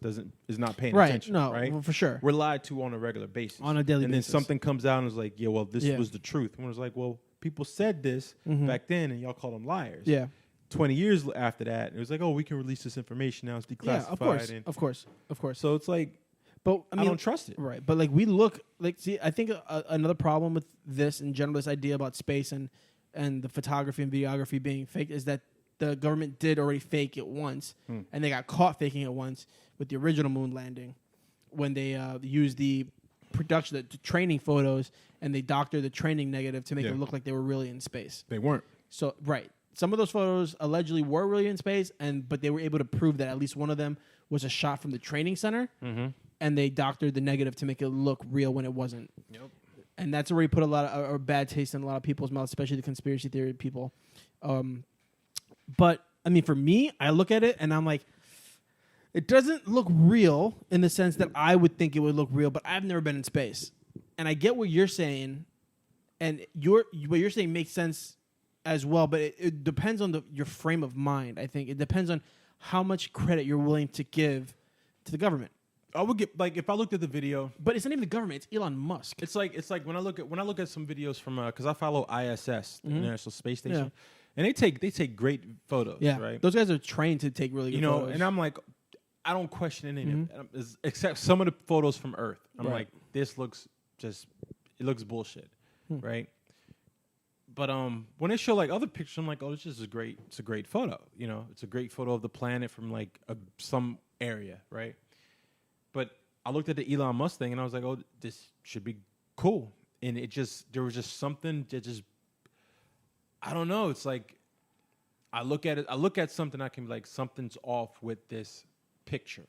is not paying Right. attention. No, right? well, for sure. We're lied to on a regular basis, On a daily and basis. then something comes out and is like, yeah, well, this Yeah. was the truth. And it was like, well, people said this back then, and y'all called them liars. Yeah. 20 years after that, it was like, oh, we can release this information now. It's declassified. Yeah, of course. And Of course. Of course. so it's like, But I I, mean, don't trust it. right? But like we look like, see, I think another problem with this in general, this idea about space and the photography and videography being fake, is that the government did already fake it once, and they got caught faking it once with the original moon landing, when they used the production, the training photos, and they doctored the training negative to make it look like they were really in space. They weren't. So right, some of those photos allegedly were really in space, but they were able to prove that at least one of them was a shot from the training center. And they doctored the negative to make it look real when it wasn't. Yep. And that's already put a lot of a bad taste in a lot of people's mouths, especially the conspiracy theory people. But I mean, for me, I look at it and I'm like, it doesn't look real in the sense that I would think it would look real, but I've never been in space. And I get what you're saying, and what you're saying makes sense as well, but it depends on your frame of mind, I think. It depends on how much credit you're willing to give to the government. I would get, like, if I looked at the video, But it's not even the government, it's Elon Musk. it's like when I look at some videos from because I follow ISS, the International Space Station, Yeah. and they take great photos, Yeah, right? those guys are trained to take really good photos. And I'm like, I don't question any of it, except some of the photos from Earth. I'm Right. like, this looks it looks bullshit, right? But when they show like other pictures, I'm like, oh, this is it's a great photo. It's a great photo of the planet from like some area, right? But I looked at the Elon Musk thing and I was like, oh, this should be cool. And there was just something that I don't know. It's like, I look at something, I can be like, something's off with this picture,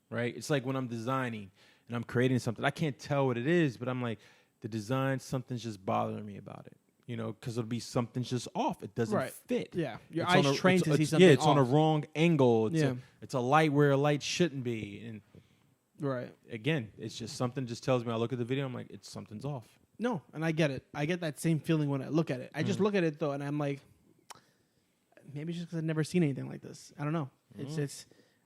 right? It's like when I'm designing and I'm creating something, I can't tell what it is, but I'm like, the design, something's just bothering me about it. Because it'll be something's just off. It doesn't fit. Yeah, your It's eyes on a- trained it's- to see it's- something Yeah, it's on a off. wrong angle. Yeah. It's a light where a light shouldn't be. And Right. again, it's just something just tells me. I look at the video, I'm like, something's off. No, and I get it. I get that same feeling when I look at it. I just look at it though, and I'm like, maybe it's just because I've never seen anything like this. I don't know.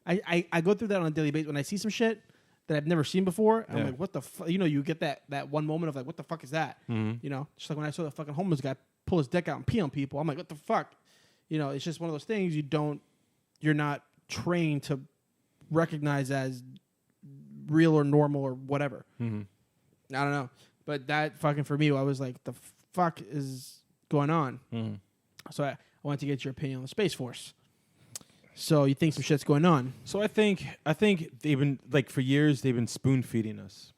I go through that on a daily basis when I see some shit that I've never seen before. I'm like, what the fuck? You get that one moment of like, what the fuck is that? Just like when I saw the fucking homeless guy pull his dick out and pee on people. I'm like, what the fuck? It's just one of those things you're not trained to recognize as real or normal or whatever. I don't know. But that fucking, for me, I was like, the fuck is going on? So I wanted to get your opinion on the Space Force. So you think some shit's going on? So I think they've been, like, for years they've been spoon feeding us,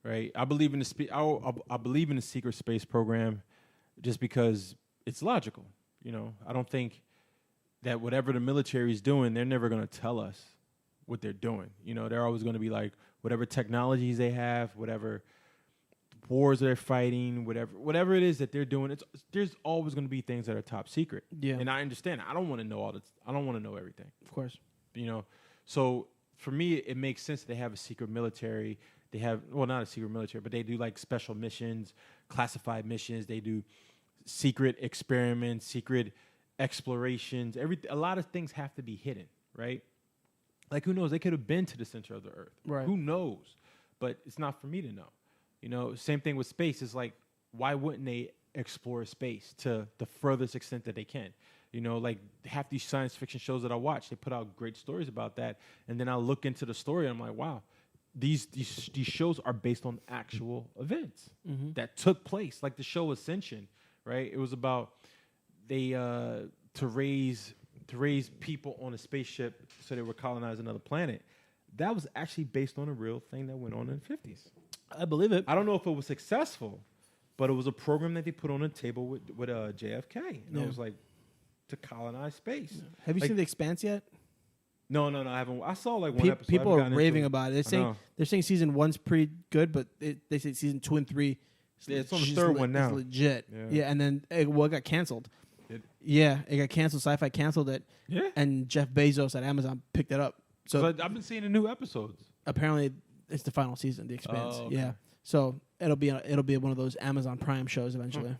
right? I believe in I believe in the secret space program, just because it's logical. I don't think that whatever the military is doing, they're never going to tell us what they're doing. They're always going to be like, whatever technologies they have, whatever wars they're fighting, whatever it is that they're doing, there's always going to be things that are top secret. Yeah. And I understand. I don't want to know I don't want to know everything. Of course. So for me, it makes sense that they have a secret military. They have, well, not a secret military, but they do like special missions, classified missions. They do secret experiments, secret explorations. A lot of things have to be hidden, right? Like, who knows? They could have been to the center of the earth. Right. Who knows? But it's not for me to know. Same thing with space. It's like, why wouldn't they explore space to the furthest extent that they can? Like half these science fiction shows that I watch, they put out great stories about that. And then I look into the story and I'm like, wow, these shows are based on actual events that took place, like the show Ascension, right? It was about they to raise people on a spaceship so they would colonize another planet. That was actually based on a real thing that went on in the 50s. I believe it. I don't know if it was successful, but it was a program that they put on the table with JFK, and it was like to colonize space. Yeah. Have you like, seen The Expanse yet? No, I haven't. I saw like one episode. People are raving about it. They're saying season 1's pretty good, but they say season 2 and 3. It's on the third one now. It's legit. Yeah, and then it got canceled. It got canceled. Sci-Fi canceled it. Yeah, and Jeff Bezos at Amazon picked it up. So I've been seeing the new episodes. Apparently, it's the final season, The Expanse. Oh, okay. Yeah, so it'll be one of those Amazon Prime shows eventually.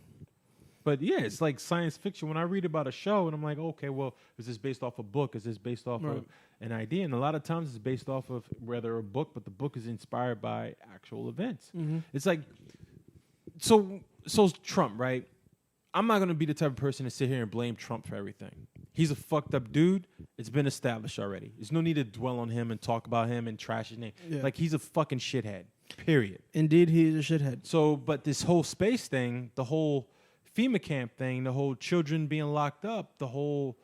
But yeah, it's like science fiction. When I read about a show, and I'm like, okay, well, is this based off a book? Is this based off of an idea? And a lot of times it's based off of rather a book, but the book is inspired by actual events. Mm-hmm. It's like, so Trump, right? I'm not going to be the type of person to sit here and blame Trump for everything. He's a fucked up dude. It's been established already. There's no need to dwell on him and talk about him and trash his name. Yeah. Like, he's a fucking shithead, period. Indeed, he's a shithead. So, but this whole space thing, the whole FEMA camp thing, the whole children being locked up, the whole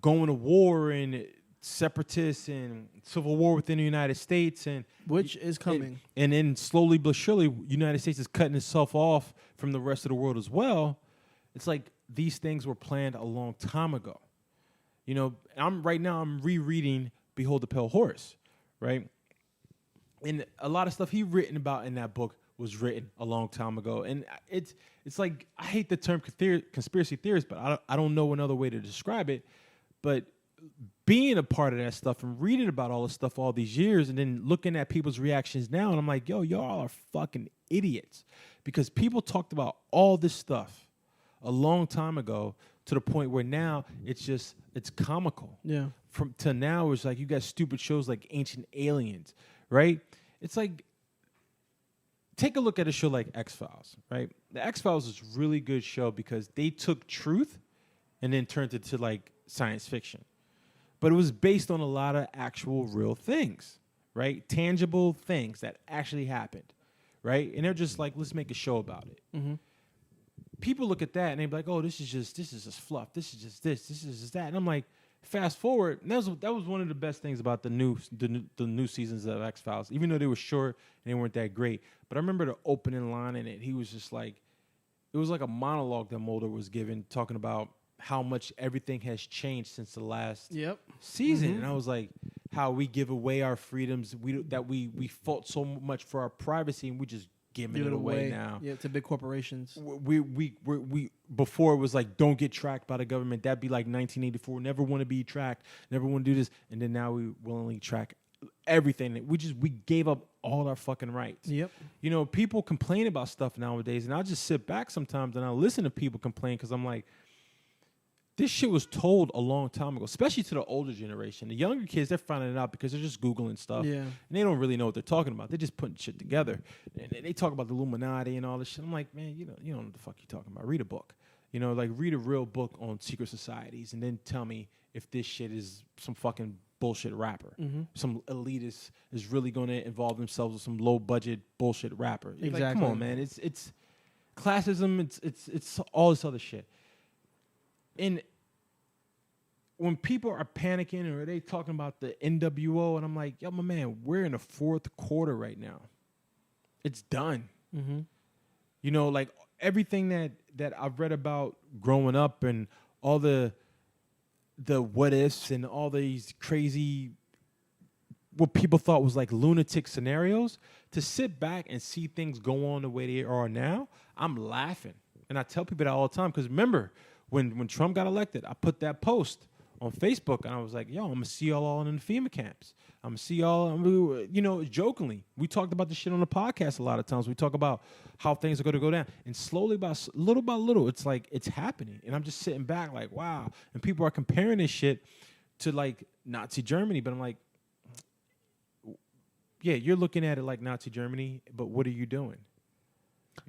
going to war and separatists and civil war within the United States, and which is coming. And then slowly but surely, United States is cutting itself off from the rest of the world as well. It's like these things were planned a long time ago. You know, I'm rereading Behold the Pale Horse, right? And a lot of stuff he written about in that book was written a long time ago. And it's like, I hate the term conspiracy theorist, but I don't know another way to describe it. But being a part of that stuff and reading about all this stuff all these years and then looking at people's reactions now, and I'm like, yo, y'all are fucking idiots. Because people talked about all this stuff a long time ago to the point where now it's comical. Yeah. To now, it's like you got stupid shows like Ancient Aliens, right? It's like, take a look at a show like X-Files, right? The X-Files is a really good show because they took truth and then turned it to like science fiction. But it was based on a lot of actual real things, right? Tangible things that actually happened, right? And they're just like, let's make a show about it. Mm-hmm. People look at that and they're like, oh, this is just fluff. This is just this is just that. And I'm like, fast forward, and that was one of the best things about the new seasons of X-Files, even though they were short and they weren't that great. But I remember the opening line in it. He was just like, it was like a monologue that Mulder was giving, talking about how much everything has changed since the last season. Mm-hmm. And I was like, how we give away our freedoms, we fought so much for our privacy, and we just giving it away now. Yeah, to big corporations. We before it was like, don't get tracked by the government. That'd be like 1984. Never want to be tracked. Never want to do this. And then now we willingly track everything. We gave up all our fucking rights. Yep. You know, people complain about stuff nowadays, and I just sit back sometimes and I listen to people complain because I'm like, this shit was told a long time ago, especially to the older generation. The younger kids, they're finding it out because they're just Googling stuff. Yeah. And they don't really know what they're talking about. They're just putting shit together. And they talk about the Illuminati and all this shit. I'm like, man, you don't know what the fuck you're talking about. Read a book. You know, like, read a real book on secret societies and then tell me if this shit is some fucking bullshit rapper. Mm-hmm. Some elitist is really going to involve themselves with some low-budget bullshit rapper. Exactly. Like, come on, man. It's classism. It's all this other shit. And when people are panicking or they talking about the NWO, and I'm like, yo, my man, we're in the fourth quarter right now. It's done. Mm-hmm. You know, like, everything that I've read about growing up and all the what ifs and all these crazy, what people thought was like lunatic scenarios, to sit back and see things go on the way they are now, I'm laughing. And I tell people that all the time because remember, when Trump got elected, I put that post on Facebook, and I was like, yo, I'm going to see y'all all in the FEMA camps. I'm going to see y'all, you know, jokingly. We talked about this shit on the podcast a lot of times. We talk about how things are going to go down. And slowly, by little, it's like, it's happening. And I'm just sitting back like, wow. And people are comparing this shit to, like, Nazi Germany. But I'm like, yeah, you're looking at it like Nazi Germany, but what are you doing?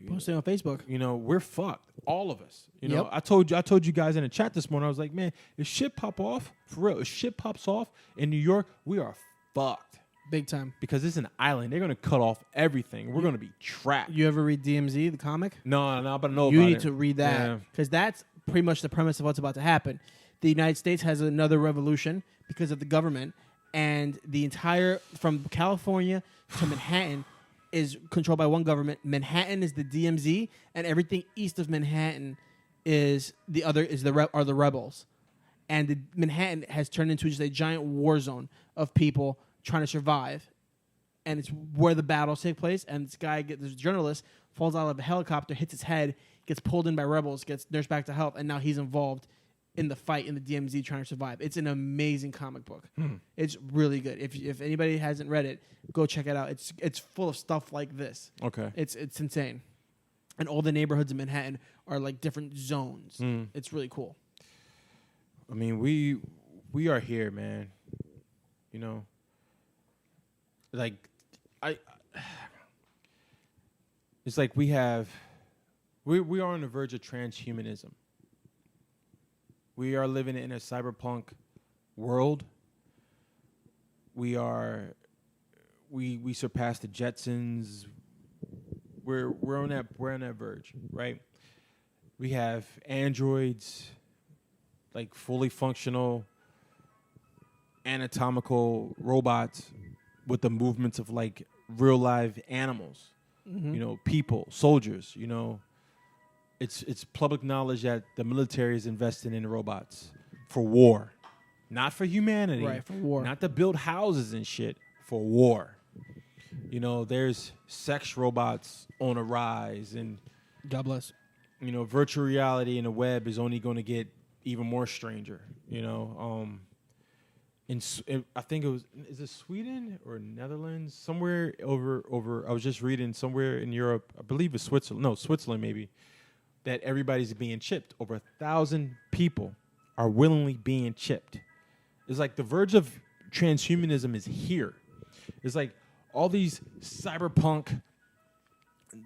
Posting on Facebook. You know, we're fucked. All of us. You know, I told you guys in the chat this morning, I was like, man, if shit pop off, for real, if shit pops off in New York, we are fucked. Big time. because it's an island. They're gonna cut off everything. We're gonna be trapped. You ever read DMZ, the comic? No, but I know You about need it. to read that Yeah. because that's pretty much the premise of what's about to happen. The United States has another revolution because of the government, and the entire from California to Manhattan is controlled by one government. Manhattan is the DMZ, and everything east of Manhattan is the rebels. And Manhattan has turned into just a giant war zone of people trying to survive, and it's where the battles take place. And this journalist, falls out of a helicopter, hits his head, gets pulled in by rebels, gets nursed back to health, and now he's involved in the fight in the DMZ trying to survive. It's an amazing comic book. It's really good. If anybody hasn't read it, go check it out. It's full of stuff like this. Okay. It's insane, and all the neighborhoods in Manhattan are like different zones. It's really cool. I mean, we are here, man. You know, like it's like we are on the verge of transhumanism. We are living in a cyberpunk world. We surpassed the Jetsons. We're on that verge, right? We have androids, like fully functional anatomical robots with the movements of like real live animals, you know, people, soldiers, you know. It's public knowledge that the military is investing in robots for war, not for humanity. Right, for war. Not to build houses and shit, for war. You know, there's sex robots on a rise, and God bless. you know, virtual reality and the web is only going to get even more stranger. You know, I think is it Sweden or Netherlands? Somewhere over. I was just reading somewhere in Europe. I believe it's Switzerland. No, Switzerland maybe. That everybody's being chipped. Over 1,000 people are willingly being chipped. It's like the verge of transhumanism is here. It's like all these cyberpunk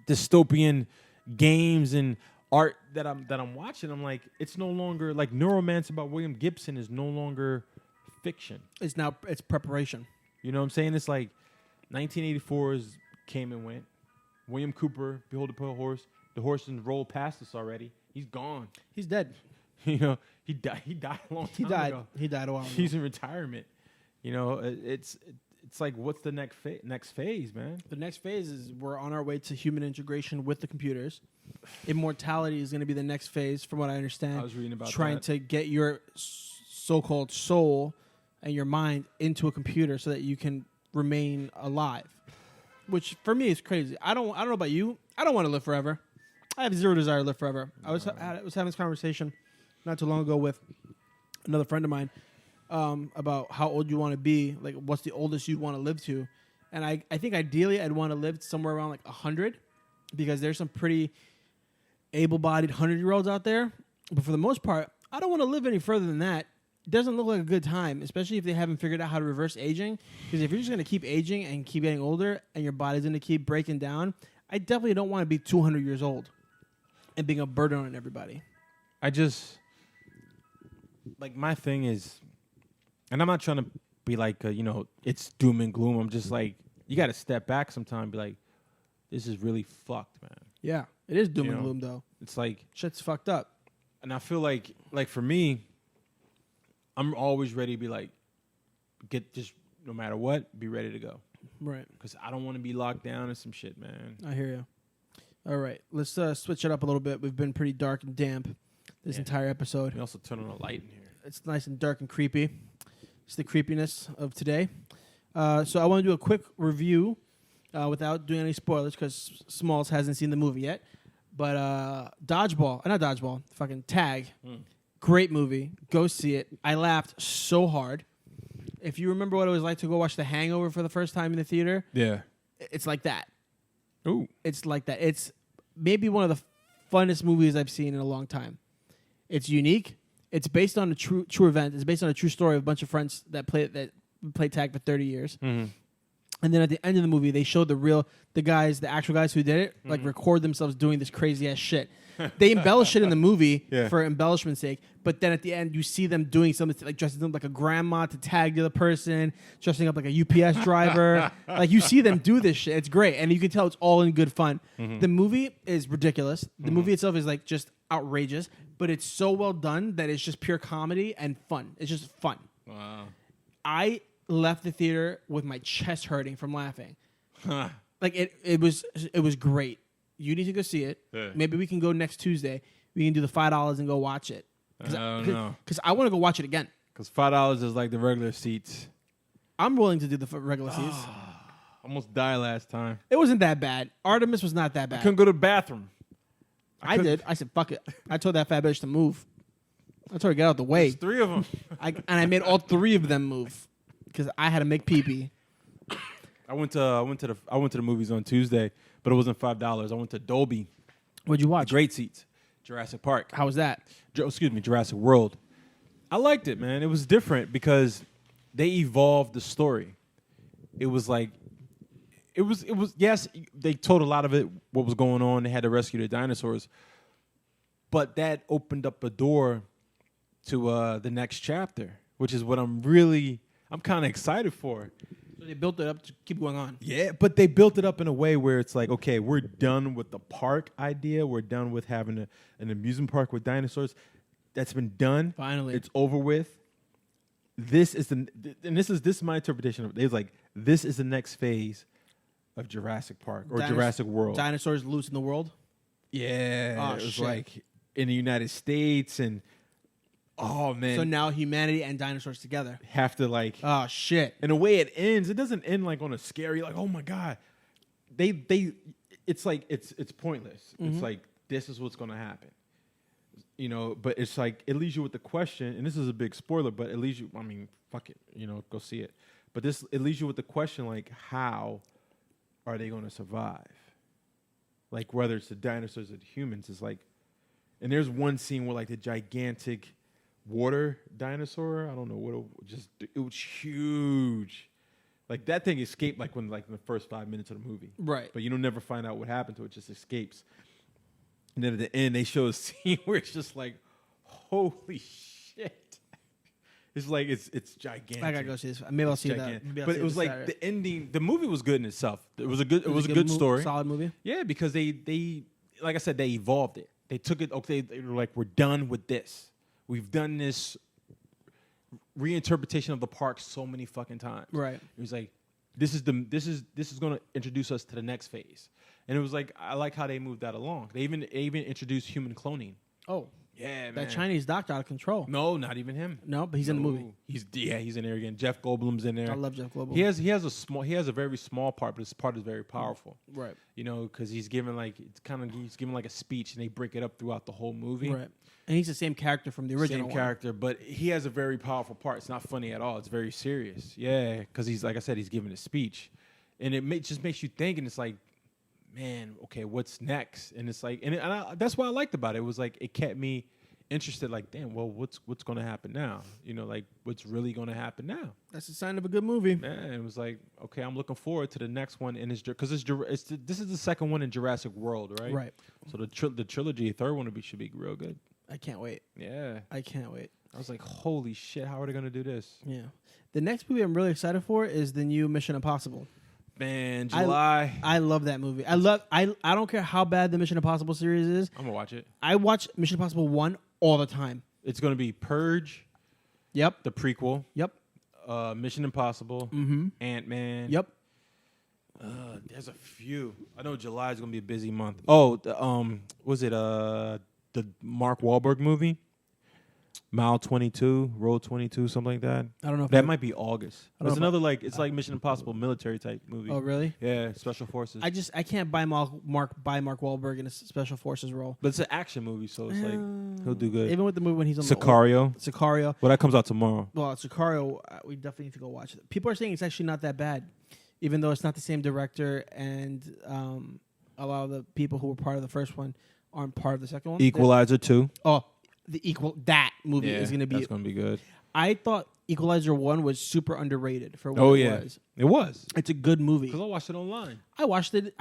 dystopian games and art that I'm watching. I'm like, it's no longer like Neuromancer by William Gibson is no longer fiction. It's preparation. You know what I'm saying? It's like 1984 came and went. William Cooper, Behold the Pale Horse. The horse has rolled past us already. He's gone. He's dead. You know, he died a long time ago. He died a while ago. He's in retirement. You know, it's like, what's the next phase, man? The next phase is we're on our way to human integration with the computers. Immortality is going to be the next phase, from what I understand. I was reading about trying that. to get your so-called soul and your mind into a computer so that you can remain alive. Which for me is crazy. I don't know about you. I don't want to live forever. I have zero desire to live forever. I was having this conversation not too long ago with another friend of mine about how old you want to be, like what's the oldest you'd want to live to. And I think ideally I'd want to live somewhere around like 100 because there's some pretty able-bodied 100-year-olds out there. But for the most part, I don't want to live any further than that. It doesn't look like a good time, especially if they haven't figured out how to reverse aging. Because if you're just going to keep aging and keep getting older and your body's going to keep breaking down, I definitely don't want to be 200 years old and being a burden on everybody. I just, like, my thing is, and I'm not trying to be like, you know, it's doom and gloom. I'm just like, you got to step back sometime and be like, this is really fucked, man. Yeah, it is doom You and know? gloom, though. It's like, Shit's fucked up. and I feel like for me, I'm always ready to be like, get just, no matter what, be ready to go. Right. Because I don't want to be locked down in some shit, man. I hear you. All right, let's switch it up a little bit. We've been pretty dark and damp this entire episode. We also turn on a light in here. It's nice and dark and creepy. It's the creepiness of today. So I want to do a quick review without doing any spoilers because Smalls hasn't seen the movie yet. But fucking Tag. Great movie. Go see it. I laughed so hard. If you remember what it was like to go watch The Hangover for the first time in the theater, Yeah. it's like that. Ooh. It's like that. It's maybe one of the funnest movies I've seen in a long time. It's unique. It's based on a true event. It's based on a true story of a bunch of friends that played tag for 30 years. Mm-hmm. And then at the end of the movie, they showed the actual guys who did it, like record themselves doing this crazy ass shit. They embellish it in the movie for embellishment's sake, but then at the end, you see them doing something like dressing up like a grandma to tag the other person, dressing up like a UPS driver. Like you see them do this shit. It's great, and you can tell it's all in good fun. The movie is ridiculous. The movie itself is like just outrageous, but it's so well done that it's just pure comedy and fun. It's just fun. Wow. I left the theater with my chest hurting from laughing. Like it was great. You need to go see it. Yeah. Maybe we can go next Tuesday. We can do the $5 and go watch it. I don't know. Because I want to go watch it again. Because $5 is like the regular seats. I'm willing to do the regular seats. Almost died last time. It wasn't that bad. Artemis was not that I bad. couldn't go to the bathroom. I did. I said, fuck it. I told that fat bitch to move. I told her to get out the way. There's 3 of them. And I made all 3 of them move. Because I had to make pee-pee. I went to the movies on Tuesday, but it wasn't $5. I went to Dolby. What'd you watch? Great seats. Jurassic Park. How was that? Jurassic World. I liked it, man. It was different because they evolved the story. It was like, yes, they told a lot of it, what was going on. They had to rescue the dinosaurs. But that opened up a door to the next chapter, which is what I'm kind of excited for. So they built it up to keep going on. Yeah, but they built it up in a way where it's like, okay, we're done with the park idea. We're done with having an amusement park with dinosaurs. That's been done. Finally. It's over with. This is this is my interpretation of it. It's like, this is the next phase of Jurassic Park or Jurassic World. Dinosaurs loose in the world? Yeah. Oh, it was shit. like in the United States and, oh, man. So now humanity and dinosaurs together. have to like... Oh, shit. And the way it ends, it doesn't end like on a scary, like, oh my God. It's like, it's pointless. It's like, this is what's going to happen. You know, but it's like, it leaves you with the question, and this is a big spoiler, but it leaves you, I mean, fuck it, you know, go see it. But it leaves you with the question, like, how are they going to survive? Like, whether it's the dinosaurs or the humans, it's like, and there's one scene where, like, the gigantic water dinosaur, I don't know what it was huge. Like, that thing escaped like in the first 5 minutes of the movie. Right. But you don't never find out what happened to it, just escapes. And then at the end they show a scene where it's just like, holy shit. It's like it's gigantic. I gotta go see this. Maybe I'll see Gigantic. that. Maybe I'll But see it was this like Saturday. the ending, the movie was good in itself. It was a good story. Solid movie. Yeah, because they like I said, they evolved it. They took it, okay, they were like, we're done with this. We've done this reinterpretation of the park so many fucking times. Right. It was like, this is going to introduce us to the next phase. And it was like, I like how they moved that along. They even introduced human cloning. Oh. Yeah, man. That Chinese doctor out of control. No, not even him. No, but he's in the movie. He's in there again. Jeff Goldblum's in there. I love Jeff Goldblum. He has a very small part, but his part is very powerful. Right. You know, because he's giving like a speech, and they break it up throughout the whole movie. Right. And he's the same character from the original Same character, but he has a very powerful part. It's not funny at all. It's very serious. Yeah, because he's, like I said, he's giving a speech, and it just makes you think, and it's like, man, okay, what's next? And it's like, that's what I liked about it. It was like, it kept me interested, like, damn, well, what's going to happen now? You know, like, what's really going to happen now? That's a sign of a good movie. Man, it was like, okay, I'm looking forward to the next one, and because this is the second one in Jurassic World, right? Right. So the trilogy, the third one should be real good. I can't wait. Yeah. I can't wait. I was like, holy shit, how are they going to do this? Yeah. The next movie I'm really excited for is the new Mission Impossible. Man, July. I love that movie. I don't care how bad the Mission Impossible series is. I'm going to watch it. I watch Mission Impossible 1 all the time. It's going to be Purge. Yep. The prequel. Yep. Mission Impossible. Mm-hmm. Ant-Man. Yep. There's a few. I know July is going to be a busy month. Oh, was it the Mark Wahlberg movie? Mile 22, Road 22, something like that. I don't know if that might be August. don't It's know if another like Mission Impossible military type movie. Oh, really? Yeah, special forces. I can't buy Mark Wahlberg in a special forces role. But it's an action movie, so it's like he'll do good. Even with the movie when he's on Sicario. Sicario. Well, that comes out tomorrow. Well, Sicario, we definitely need to go watch it. People are saying it's actually not that bad, even though it's not the same director, and a lot of the people who were part of the first one aren't part of the second one. Equalizer 2. Oh, that movie Yeah, is going to be. That's going to be good. I thought Equalizer 1 was super underrated for what Oh it yeah, was. it was. It's a good movie. Because I watched it online. I watched it.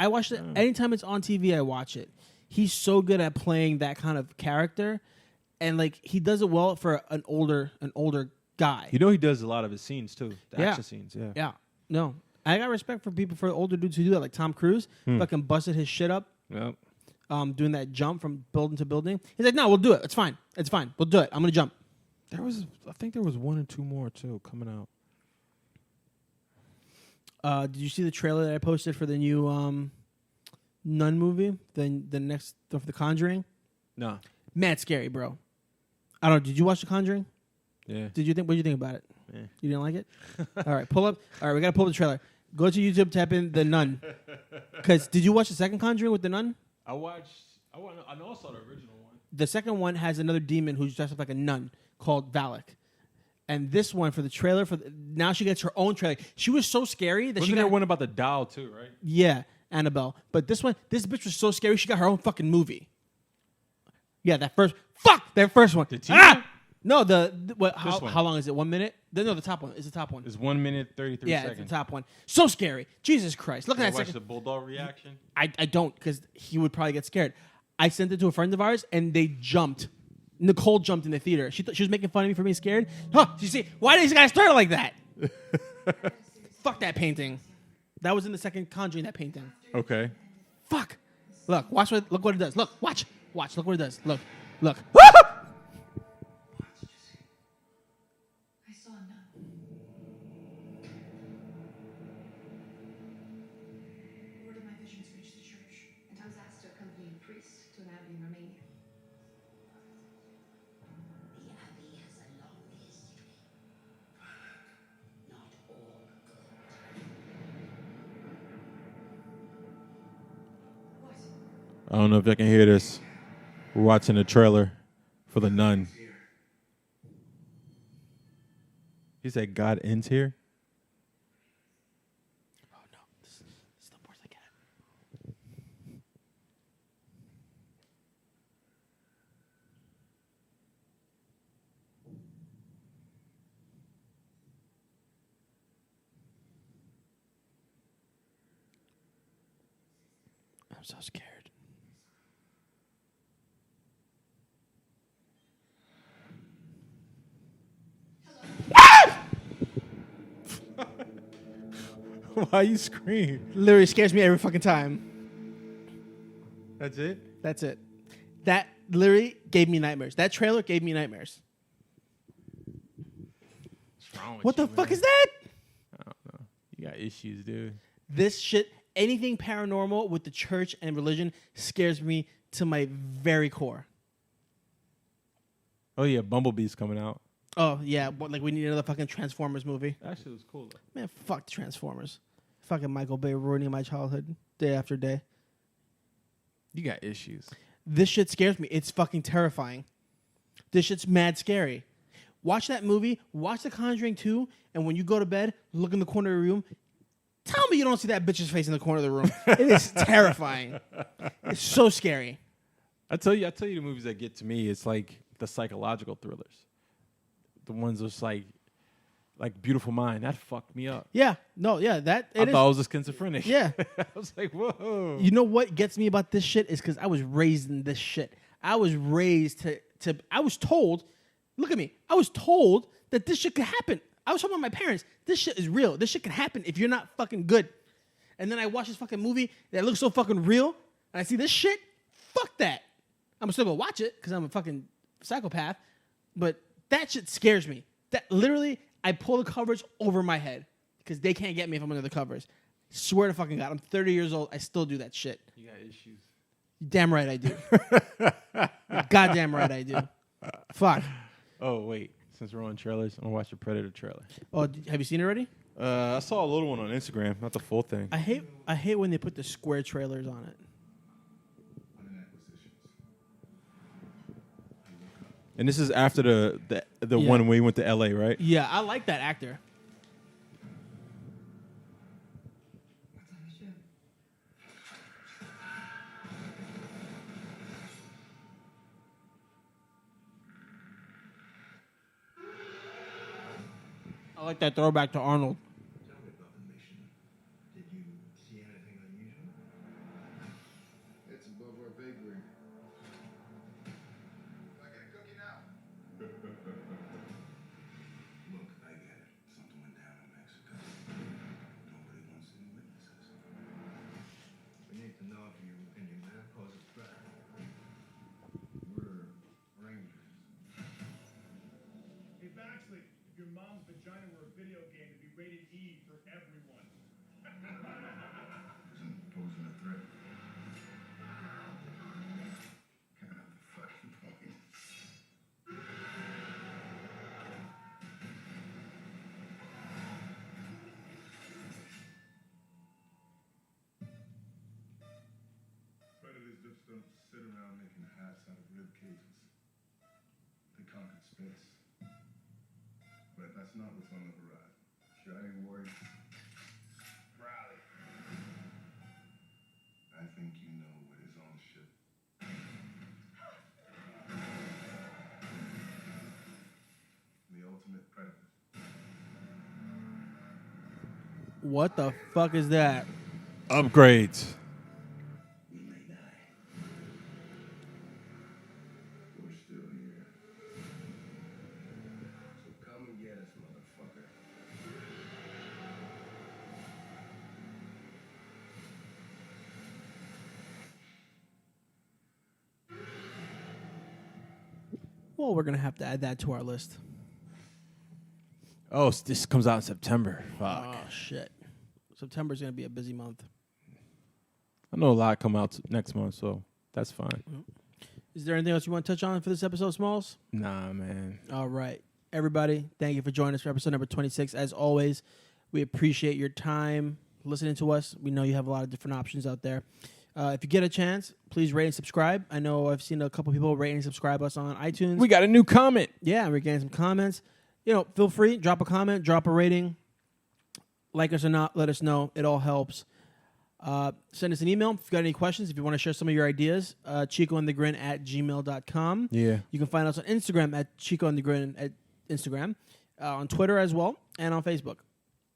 Anytime it's on TV, I watch it. He's so good at playing that kind of character, and like he does it well for an older guy. You know, he does a lot of his scenes too. The action scenes. Yeah. Yeah. No, I got respect for older dudes who do that, like Tom Cruise. Fucking busted his shit up. Yep. Doing that jump from building to building. He's like, no, we'll do it. It's fine. We'll do it. I'm gonna jump. I think there was 1 or 2 more too coming Did out. you see the trailer that I posted for the new Nun movie? The next of The Conjuring. No. Mad scary, bro. I don't know. Did you watch The Conjuring? Yeah. What did you think about it? Yeah. You didn't like it? All right, pull up. All right, we gotta pull up the trailer. Go to YouTube, type in The Nun. Because did you watch the second Conjuring with the Nun? I know I saw the original one. The second one has another demon who's dressed up like a nun called Valak. And this one for the trailer now she gets her own trailer. She was so scary that Wasn't there one about the doll too, right? Yeah, Annabelle. But this bitch was so scary she got her own fucking movie. Yeah, that first one. The teaser? No, one. how long is it? 1 minute? No, the top one. It's the top one. It's 1 minute 33 yeah, seconds. it's the top one. So scary. Jesus Christ. Look at that Watch second. the bulldog reaction. I don't, because he would probably get scared. I sent it to a friend of ours, and they jumped. Nicole jumped in the theater. She was making fun of me for being scared. Huh? You see, why did these guys start like that? Fuck that painting. That was in the second Conjuring. That painting. Okay. Fuck. Look what it does. Look, watch. Look what it does. Look. I saw a nun. Word of my visions reached the church, and I was asked to accompany a priest to an abbey in Romania. The Abbey has a long history. Not all good. What? I don't know if y'all can hear this. We're watching the trailer for The Nun. He said God ends here? Oh no, this is the worst I get it. I'm so scared. Why you scream? Literally scares me every fucking time. That's it? That's it. That literally gave me nightmares. That trailer gave me nightmares. What's wrong with What you, the fuck man? is that? I don't know. You got issues, dude. This shit, anything paranormal with the church and religion scares me to my very core. Oh, yeah, Bumblebee's coming out. Oh, yeah. Like, we need another fucking Transformers movie. That shit was cool, though. Man, fuck Transformers. Fucking Michael Bay ruining my childhood day after day. You got issues. This shit scares me. It's fucking terrifying. This shit's mad scary. Watch that movie. Watch The Conjuring 2. And when you go to bed, look in the corner of your room. Tell me you don't see that bitch's face in the corner of the room. It is terrifying. It's so scary. I tell you the movies that get to me, it's like the psychological thrillers. The ones that's like Beautiful Mind. That fucked me up. Yeah. No, yeah. I Thought thought I was a schizophrenic. Yeah. I was like, whoa. You know what gets me about this shit is because I was raised in this shit. I was raised to I was told, look at me, I was told that this shit could happen. I was talking about my parents. This shit is real. This shit can happen if you're not fucking good. And then I watch this fucking movie that looks so fucking real, and I see this shit. Fuck that. I'm still gonna watch it because I'm a fucking psychopath. But that shit scares me. That literally, I pull the covers over my head because they can't get me if I'm under the covers. Swear to fucking God, I'm 30 years old. I still do that shit. You got issues. Damn right I do. Goddamn right I do. Fuck. Oh, wait. Since we're on trailers, I'm going to watch the Predator trailer. Oh, have you seen it already? I saw a little one on Instagram, not the full thing. I hate when they put the square trailers on it. And this is after the Yeah. one where he went to L.A., right? Yeah, I like that actor. I like that throwback to Arnold. Tell me about the mission. Did you see anything unusual? It's above our pay grade. I get a cookie now. Look, I get it. Something went down in Mexico. Nobody wants any witnesses. We need to know if you and your man pose a threat. We're rangers. Hey, Baxley, if your mom's vagina were a video game, it'd be rated E for everyone. Isn't posing a threat. Kind of the fucking point. Predators just don't sit around making hats out of rib cages. They conquered space. But that's not what's on the horizon. Shining word. Rally. I think you know what is on ship. The ultimate predator. What the fuck is that? Upgrades. We may die. We're still here. So come and get us, motherfucker. Well, we're gonna have to add that to our list. Oh, this comes out in September. Fuck. Oh shit! September's gonna be a busy month. I know a lot come out next month, so that's fine. Is there anything else you want to touch on for this episode, Smalls? Nah, man. All right, everybody. Thank you for joining us for episode number 26. As always, we appreciate your time listening to us. We know you have a lot of different options out there. If you get a chance, please rate and subscribe. I know I've seen a couple people rate and subscribe us on iTunes. We got a new comment. Yeah, we're getting some comments. You know, feel free, drop a comment, drop a rating. Like us or not, let us know. It all helps. Send us an email if you've got any questions. If you want to share some of your ideas, Chico and The Grin at gmail.com. Yeah. You can find us on Instagram at Chico and The Grin at Instagram, on Twitter as well, and on Facebook.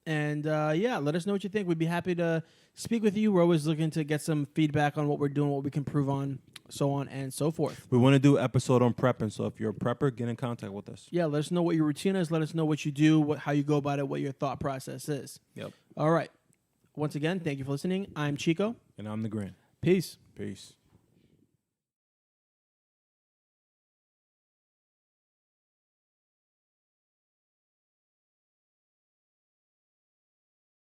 And yeah, let us know what you think. We'd be happy to speak with you. We're always looking to get some feedback on what we're doing, what we can improve on, so on and so forth. We want to do an episode on prepping, so if you're a prepper, get in contact with us. Yeah, let us know what your routine is. Let us know what you do, how you go about it, what your thought process is. Yep. All right. Once again, thank you for listening. I'm Chico. And I'm The Grin. Peace. Peace.